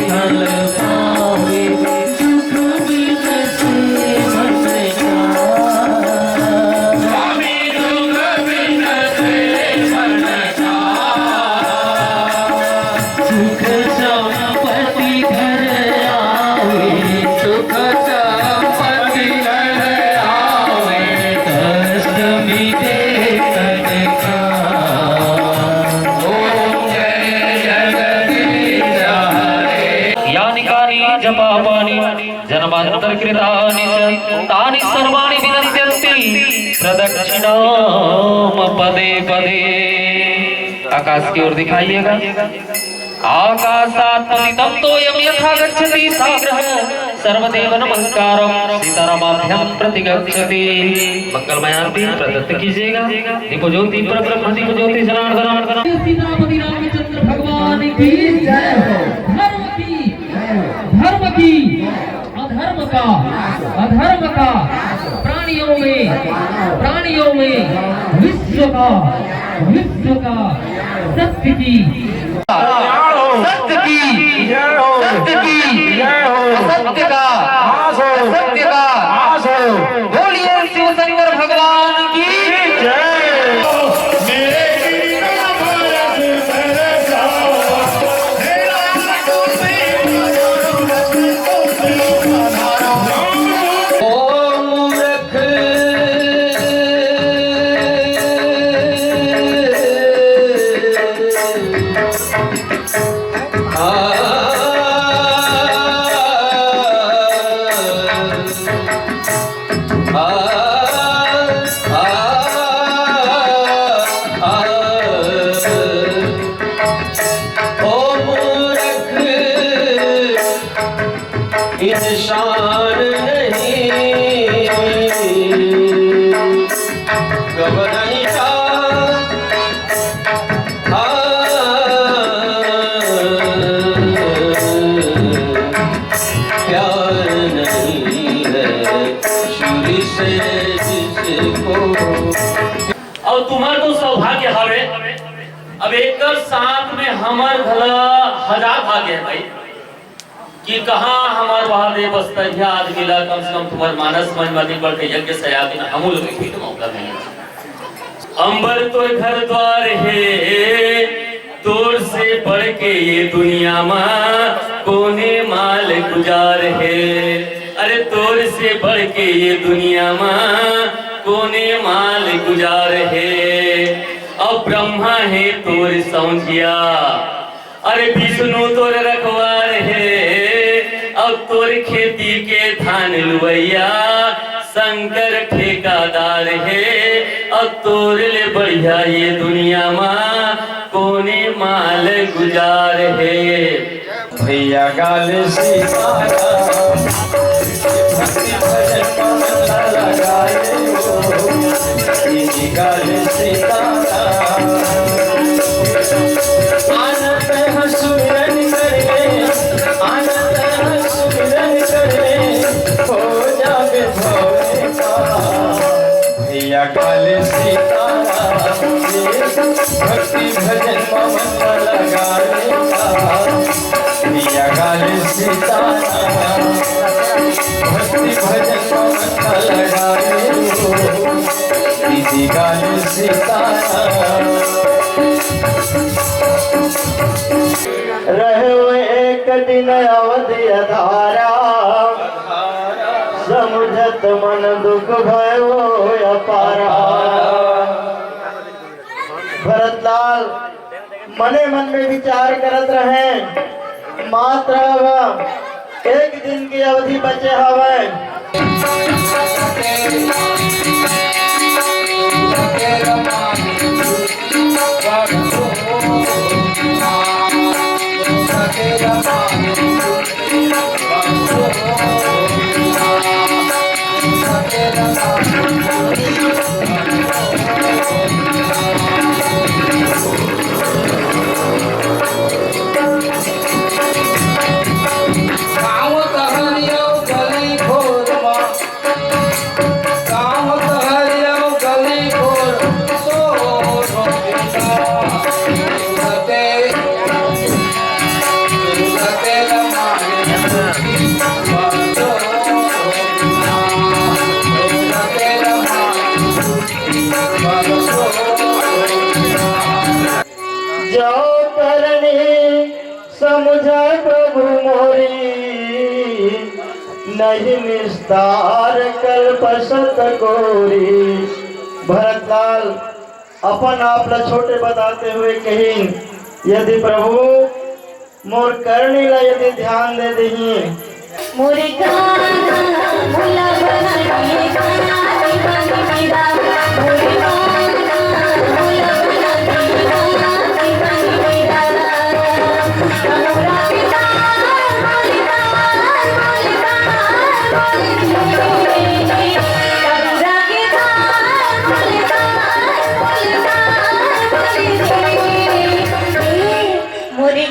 [SPEAKER 3] फल पावे दुख बिन से मन का स्वामी दुख बिन से मन का सुख संपत्ति घर आवे सुख संपत्ति घर आवे कष्ट मिटे कनका ओम जय जगदीश हरे
[SPEAKER 2] यानि कानि जपापानि जन्मान्तरकृतानि च तानि सर्वाणि विनश्यन्ति प्रदक्षिणाम पदे पदे। आकाश की ओर दिखाइएगा। आकाशात् पतितं तोयं यथा गच्छति साग्रः सर्वदेव नमस्कारं सीतारामाभ्यां प्रति गच्छति। मंगलमय आरती प्रदत्त कीजिएगा। दीपो ज्योति परब्रह्म दीपो ज्योति जनार्दन
[SPEAKER 3] सीतापति रामचंद्र भगवान की जय हो। धर्म की अधर्म का प्राणियों में विश्व का सत्य की सत्य का बोलिए शिव शंकर भगवान की जय। इंसान नहीं घबराइया प्यार नहीं है शुरू से जिसको।
[SPEAKER 11] और तुम्हार तो सौभाग्य हवे अब एक साथ में हमार भला हजार भाग्य है भाई कि कहाँ हमार महादेव बस्तर याद मिला कम से कम तुम्हार मानस मन वाली बढ़ के यज्ञ से याद ना हमूल गई तो मौका मिला। अंबर तो घर द्वार है तोर से बढ़ के ये दुनिया माँ कोने माल गुजार है। अरे तोर से बढ़ के ये दुनिया माँ कोने माल गुजार है। अब ब्रह्मा है तोर सौंधिया अरे विष्णु तोर रखवार है। अब तोर खेती के धान लुवैया शंकर ठेकादार है। अब तोर ले बढ़िया ये दुनिया माँ कोने माल गुजार है।
[SPEAKER 3] भैया गाल सीताराम भक्ति भजन माला लगाए दीदी गाल सीताराम आनंद हसुरन करे आनंद हसुरन करे हो जावे भोले का। भैया गाल सीताराम भक्ति भजन माला लगाए भैया गाल सीताराम भक्ति भजन माला लगाए दीदी गाल सीताराम।
[SPEAKER 7] रहे हुए एक दिन अवधि धारा समुझत मन दुख भयो अपारा। भरतलाल मने मन में विचार करत रहे मात्र अब एक दिन की अवधि बचे हवे।
[SPEAKER 3] Hey
[SPEAKER 7] जाओ करनी समझा प्रभु मोरी, नहीं निस्तार कल्प सत गोरी। भरतलाल अपन आप ला छोटे बताते हुए कहीं, यदि प्रभु मोर करनी ला यदि ध्यान दे दही,
[SPEAKER 6] मोरे गाना भुला बनाइए गाना दीवानी मेरा, मोरे गाना भुला बनाइए गाना दीवानी मेरा। मोरा पिता मोरे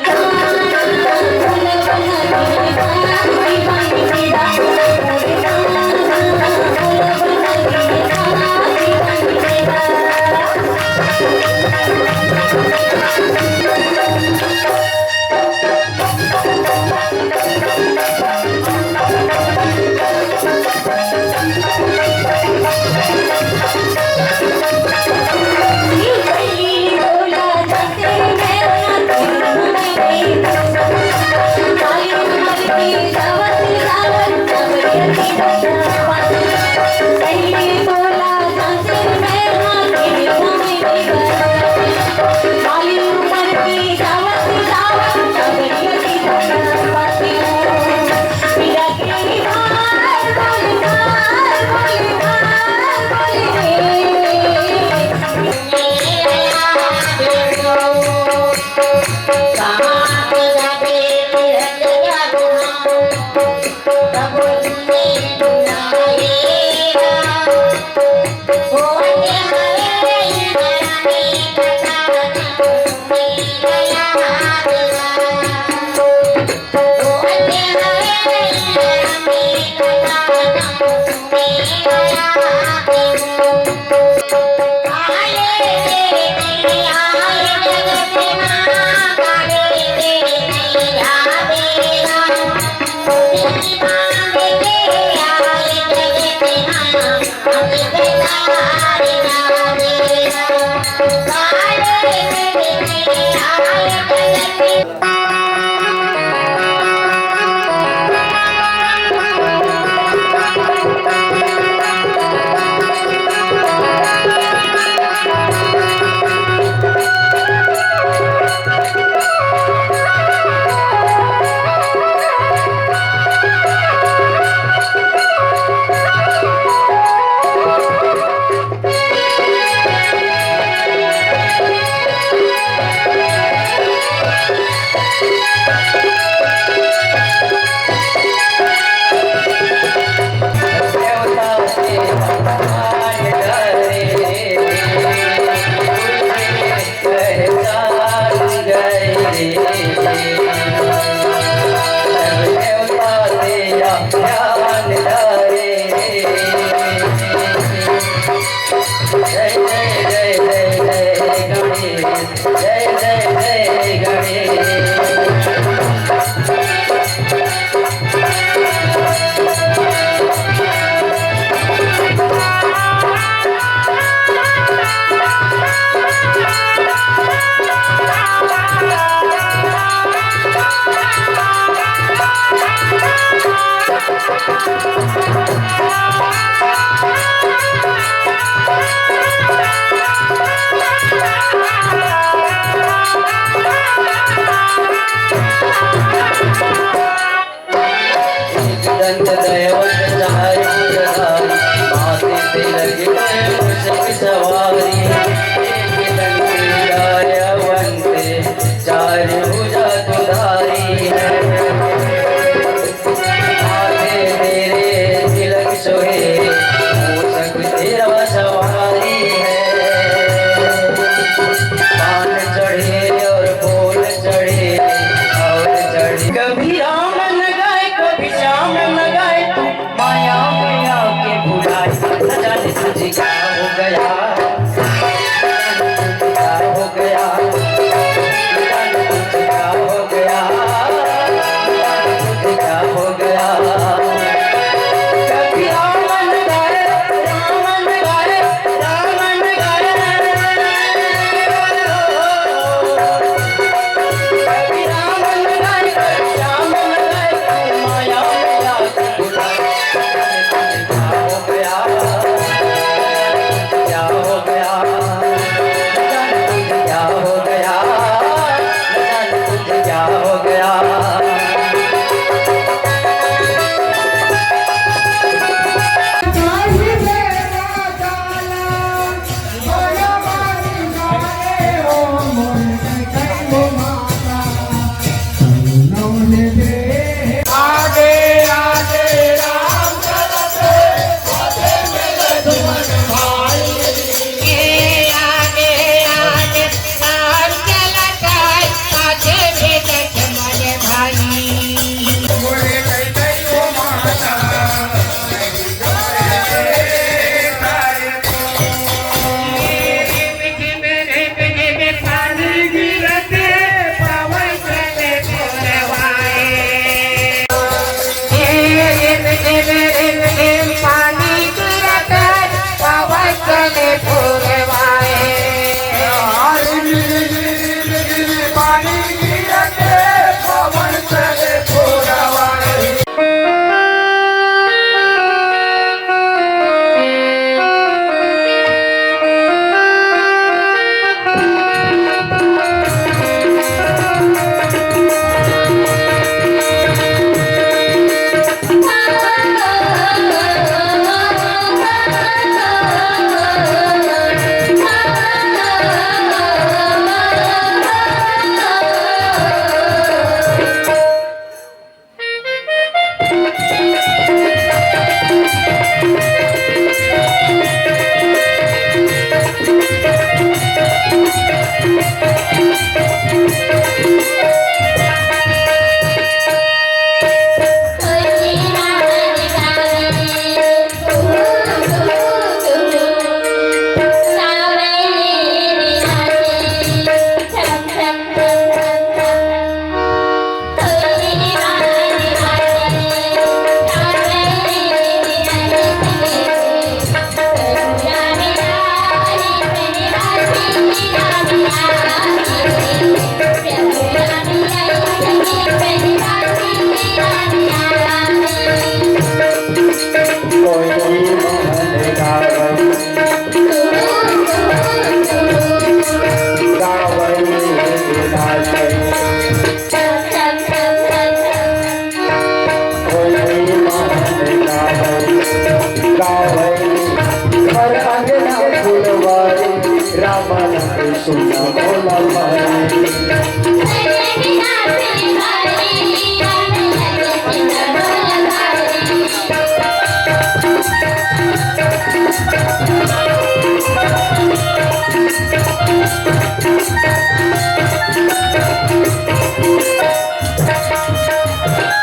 [SPEAKER 7] क्या हो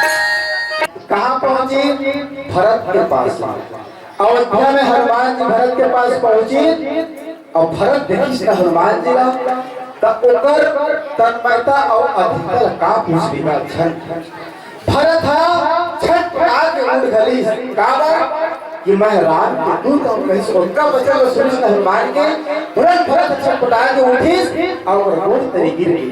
[SPEAKER 7] कहाँ पहुंची? भरत के पास। अयोध्या में हनुमान जी भरत के पास पहुंची और भरत देखी हनुमान जी तब ओकर तन्मयता और अधिकतर का पूछ भी भरत छठ के उड़ गली कि मैं राम के दूत और कहीं से उनका बचन सुन हनुमान के तुरंत भरत छटपटा के उठी और रोड तरी गिर गई।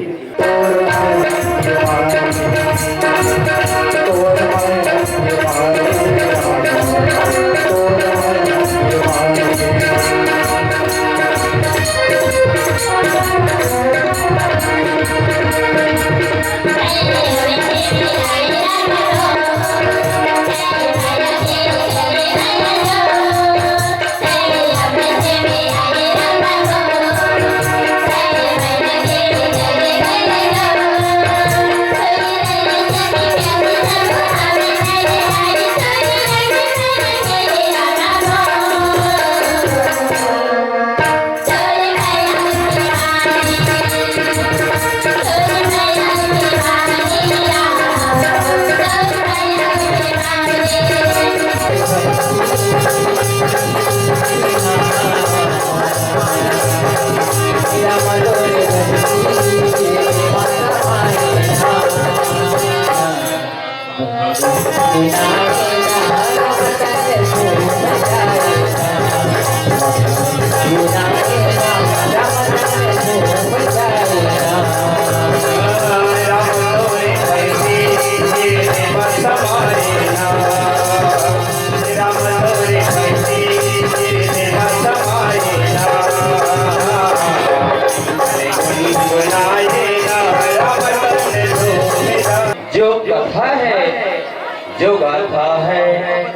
[SPEAKER 3] जो गाथा है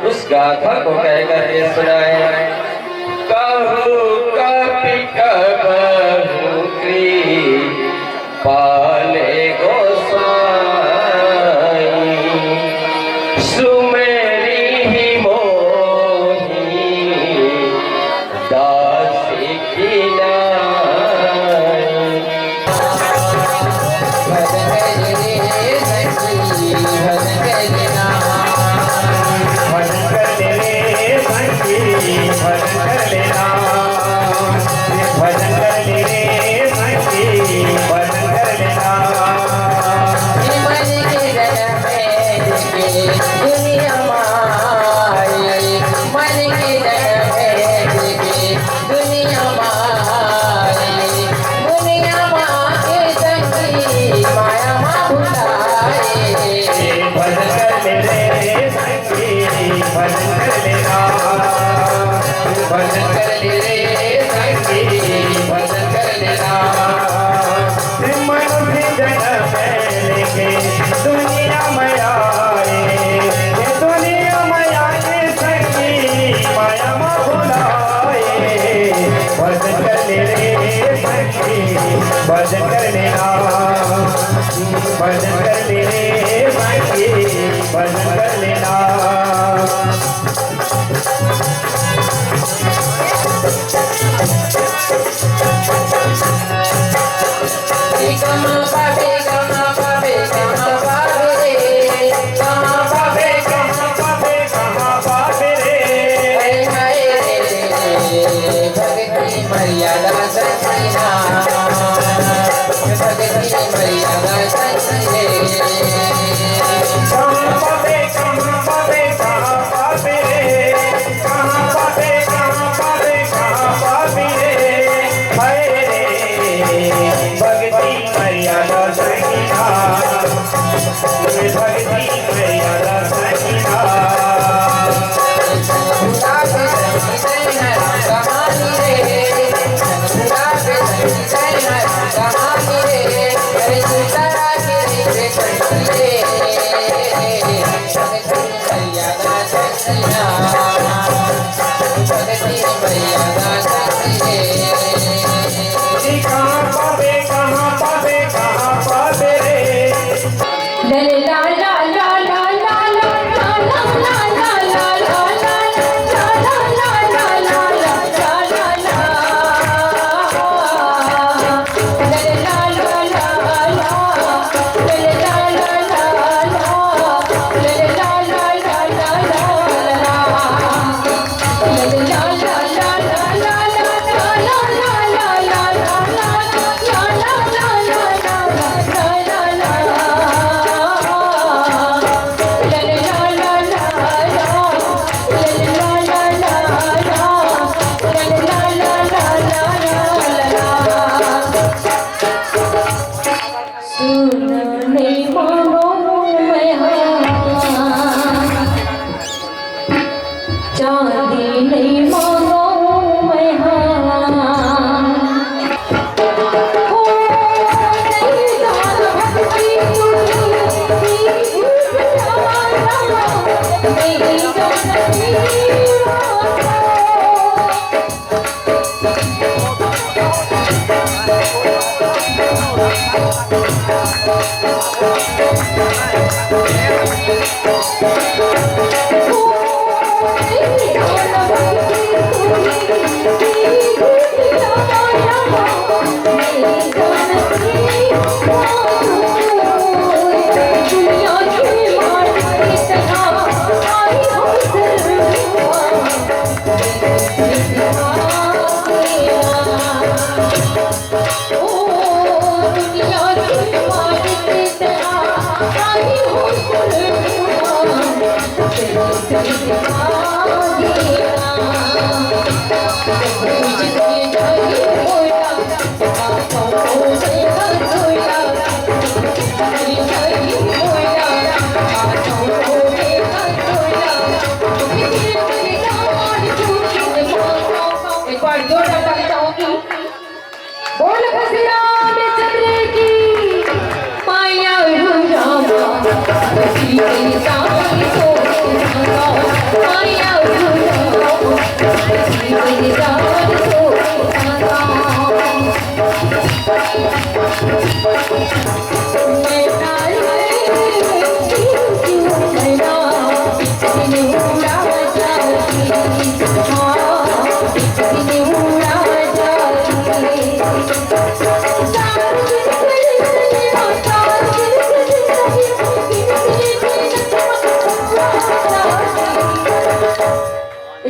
[SPEAKER 3] उस गाथा को कहकर के सुनाए। कहू कपि कहू पाले गोसाई सुमेरी ही मोही दासी की
[SPEAKER 11] भजन कर ले रे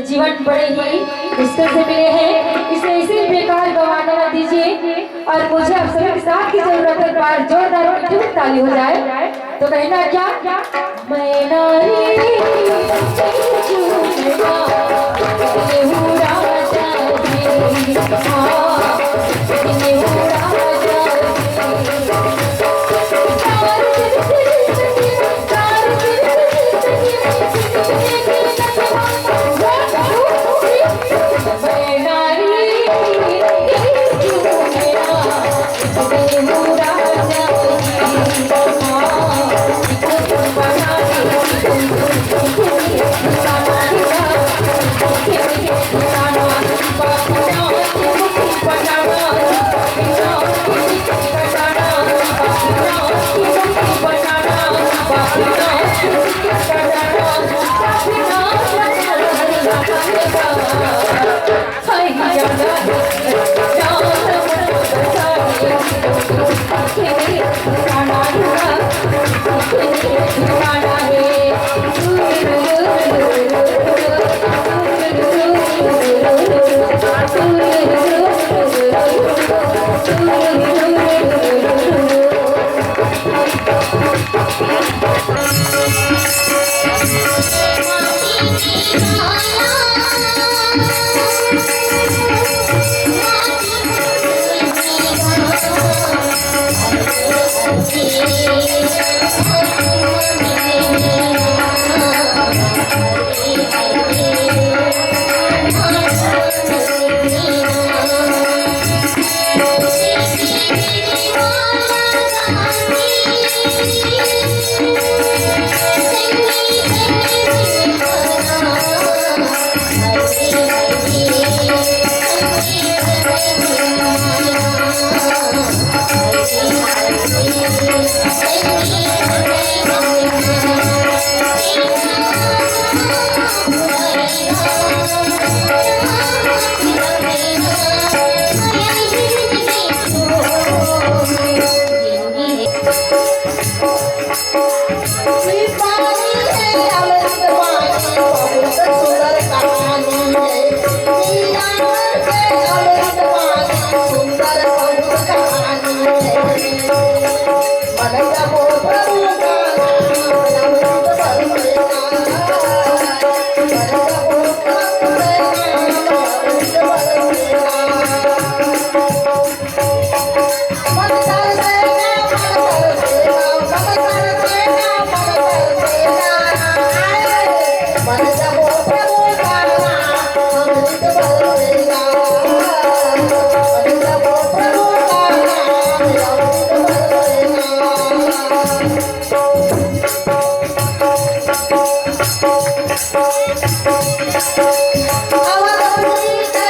[SPEAKER 1] जीवन बड़े ही मुश्किल से मिले हैं, इसे इसी बेकार गंवाने न दीजिए। और मुझे आप सभी के साथ की जरूरत है, बार जोरदार क्यों ताली हो जाए। तो कहना क्या, मैं
[SPEAKER 7] Thank you.
[SPEAKER 1] Mana mau kita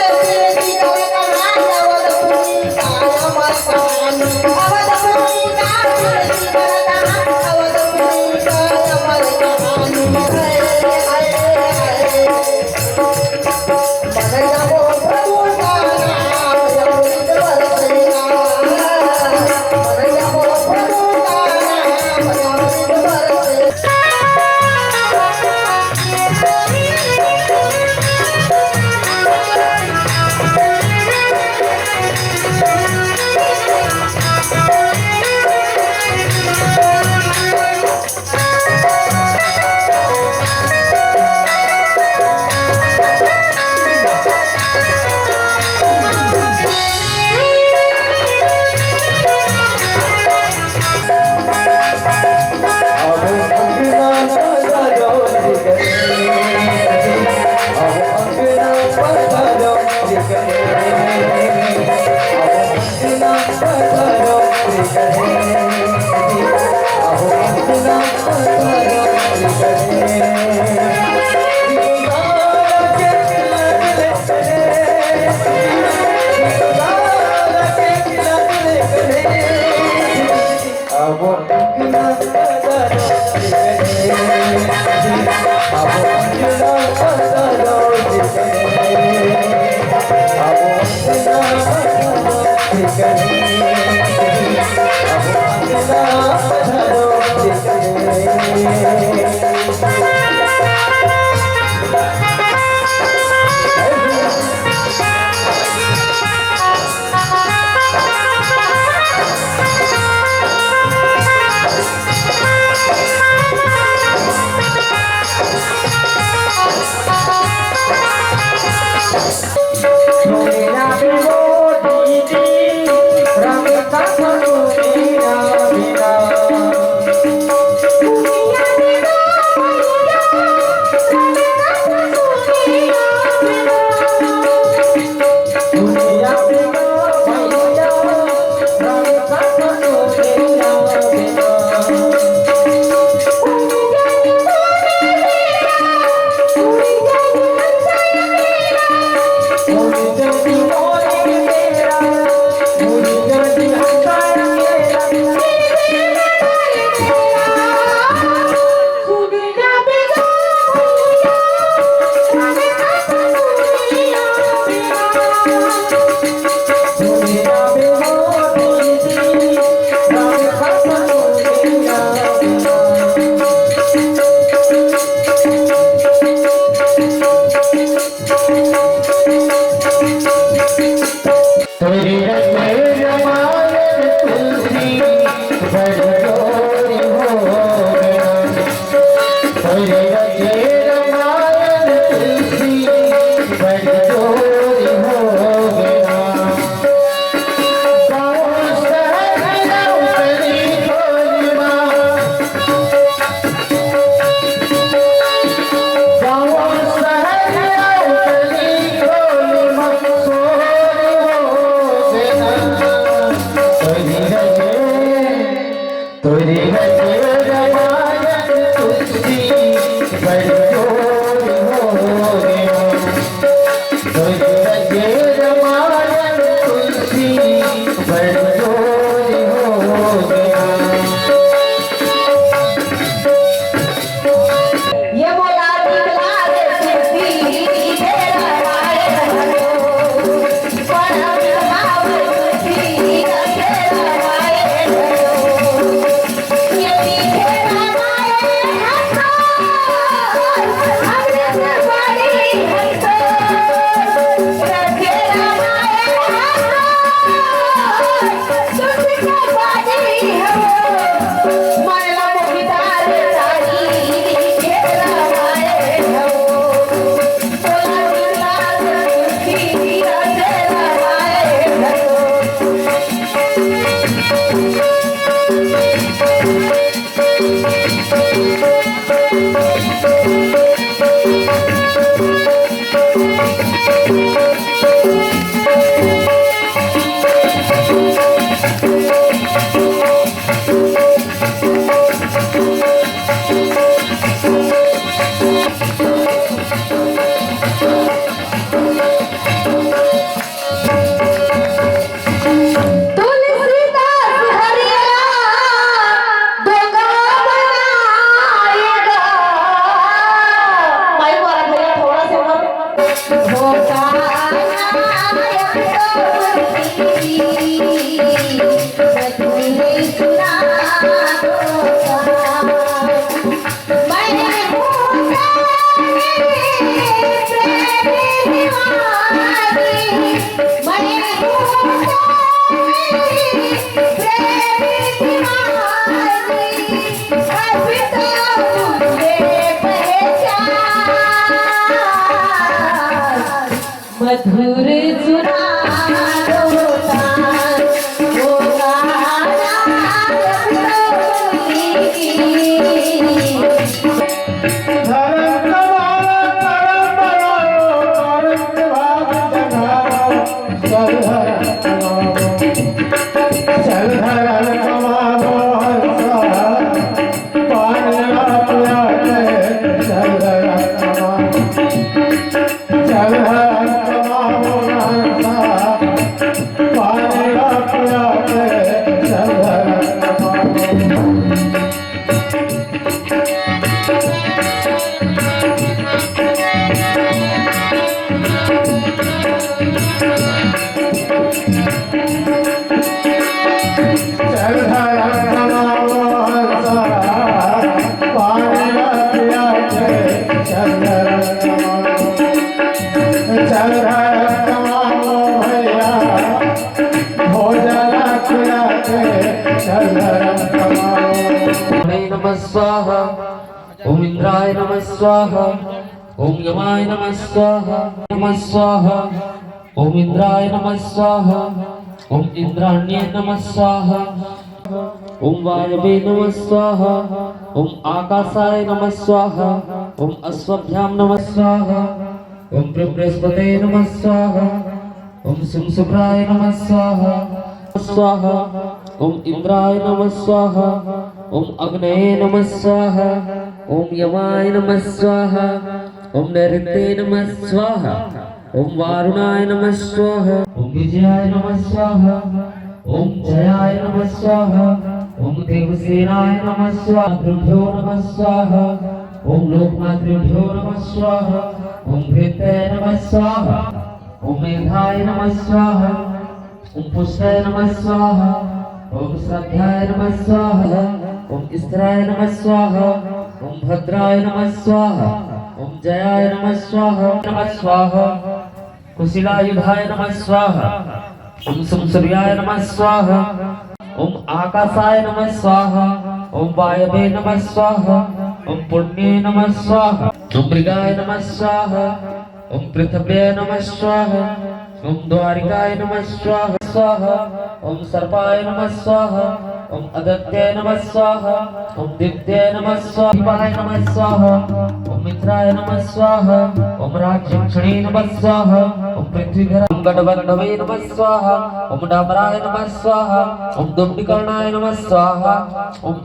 [SPEAKER 6] होगा नायक की मधुर सुना होगा मैं हूँ प्रेम दीवानी मैं हूँ प्रेम दीवानी अब तो मुझे पहचान मधुर सुना होता होगा
[SPEAKER 2] नमः स्वाहा ओम इंद्राय नमः स्वाहा ओम यमाय नमः स्वाहा नमः स्वाहा ओम इंद्राय नमः स्वाहा ओम इंद्राण्ये नमः स्वाहा ओम वायवे नमः स्वाहा ओम आकाशाय नमः स्वाहा ओम अश्वभ्याम नमः स्वाहा ओम बृहस्पते नमः स्वाहा ओम शुंशुभ्राय नमः स्वाहा स्वाहा ओम इंद्राय नमः स्वाहा ओम अग्नये नमः स्वाहा ओम यमाय नमः स्वाहा ओम नैऋत्ये नमः स्वाहा ओम वारुणाय नमः स्वाहा ओम विजयाय नमः स्वाहा ओम जयाय नमः स्वाहा ओम देवसेनाय नमः स्वाहा भृभ्यो नमः स्वाहा ओम लोकमातृभ्यो नमः स्वाहा ओम भृत्ये नमः स्वाहा ओम मेधाय नमः स्वाहा ओम पुष्टाय नमः स्वाहा ओम श्रद्धाय नमः स्वाहा ओम स्थिराय नमः स्वाहा ओम भद्राय नमः स्वाहा ओम जयाय नमः स्वाहा कुशिलायुधाय नमः स्वाहा ओम सूर्याय नमः स्वाहा ओम आकाशाय नमः स्वाहा ओम वायवे नमः स्वाहा ओम पुण्ये नमः स्वाहा ओम मृगाय नमः स्वाहा ओम पृथ्व्ये नमः स्वाहा ओम द्वारिकाय नमः स्वाहा ओम सर्पाय नमः स्वाहा ओम अदत्याय नमः स्वाहा ओम दित्याय नमः स्वाहा नमः स्वाहा ओम मित्राय नमः स्वाहा ओम राक्षसणे नमः स्वाहा ओम पृथ्वीधर ओम गणवन्धवे नमः स्वाहा ओम डामराय नमः स्वाहा ओम दुम्बिकर्णाय नमः स्वाहा ओम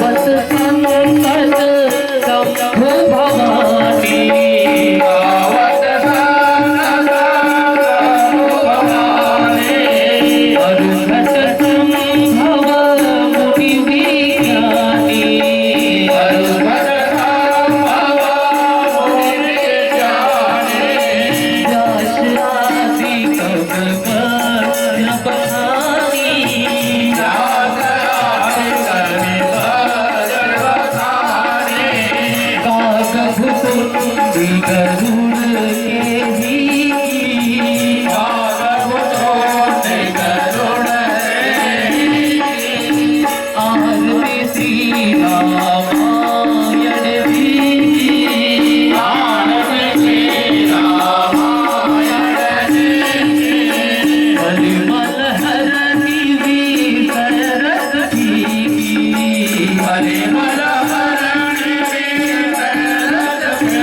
[SPEAKER 6] बस
[SPEAKER 3] रामायण भी भारत के रामायण परिमल हरनी भी शरद की परिमल हरनी भी शरद की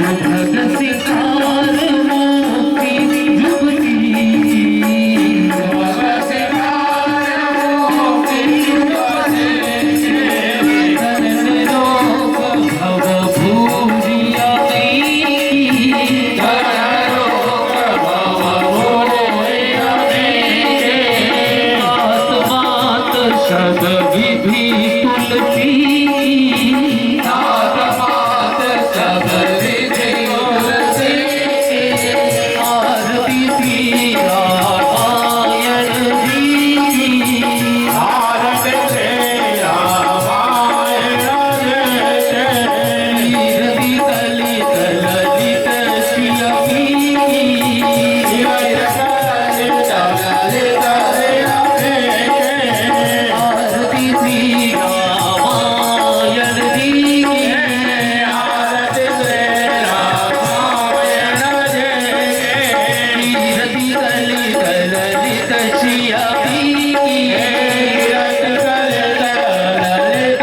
[SPEAKER 3] भगत सिकार मोती जुगती भगत सिकार मोती जुगती करण रोग भव भूरिया करण रोग भव भूरिया आत्मात सब विधि तुलसी आत्मात सब विधि तुलसी आरती भी रामायण जी भारत से रामायण वीरति कलित ललित शिलपी आरती भी रामायण जी आरती से रामायण वीरति कलित ललित शिलपी वीरति कलित ललित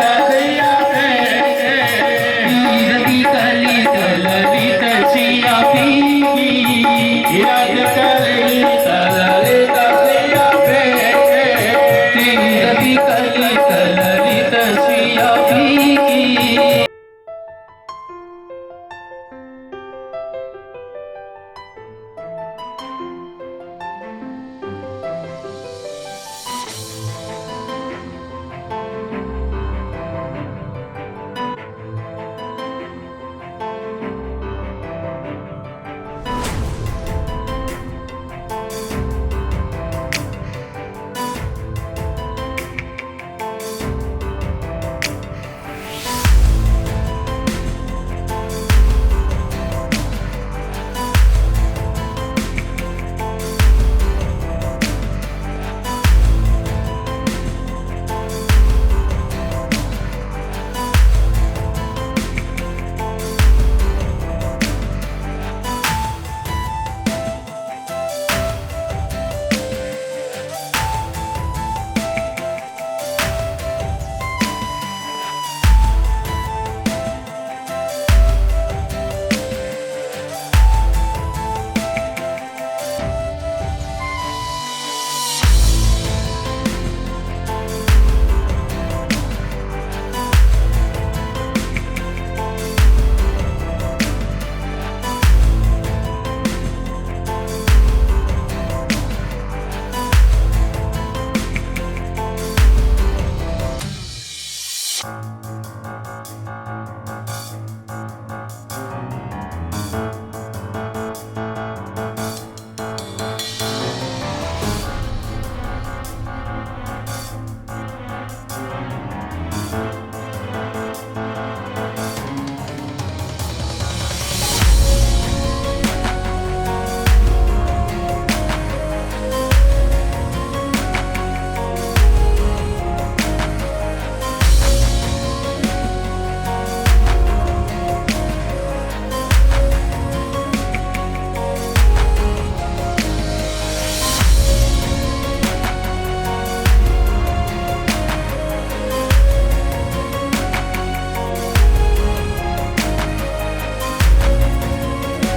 [SPEAKER 3] वीरति कलित ललित शिलपी वीरति कलित ललित वीरति कलित ललित शिलपी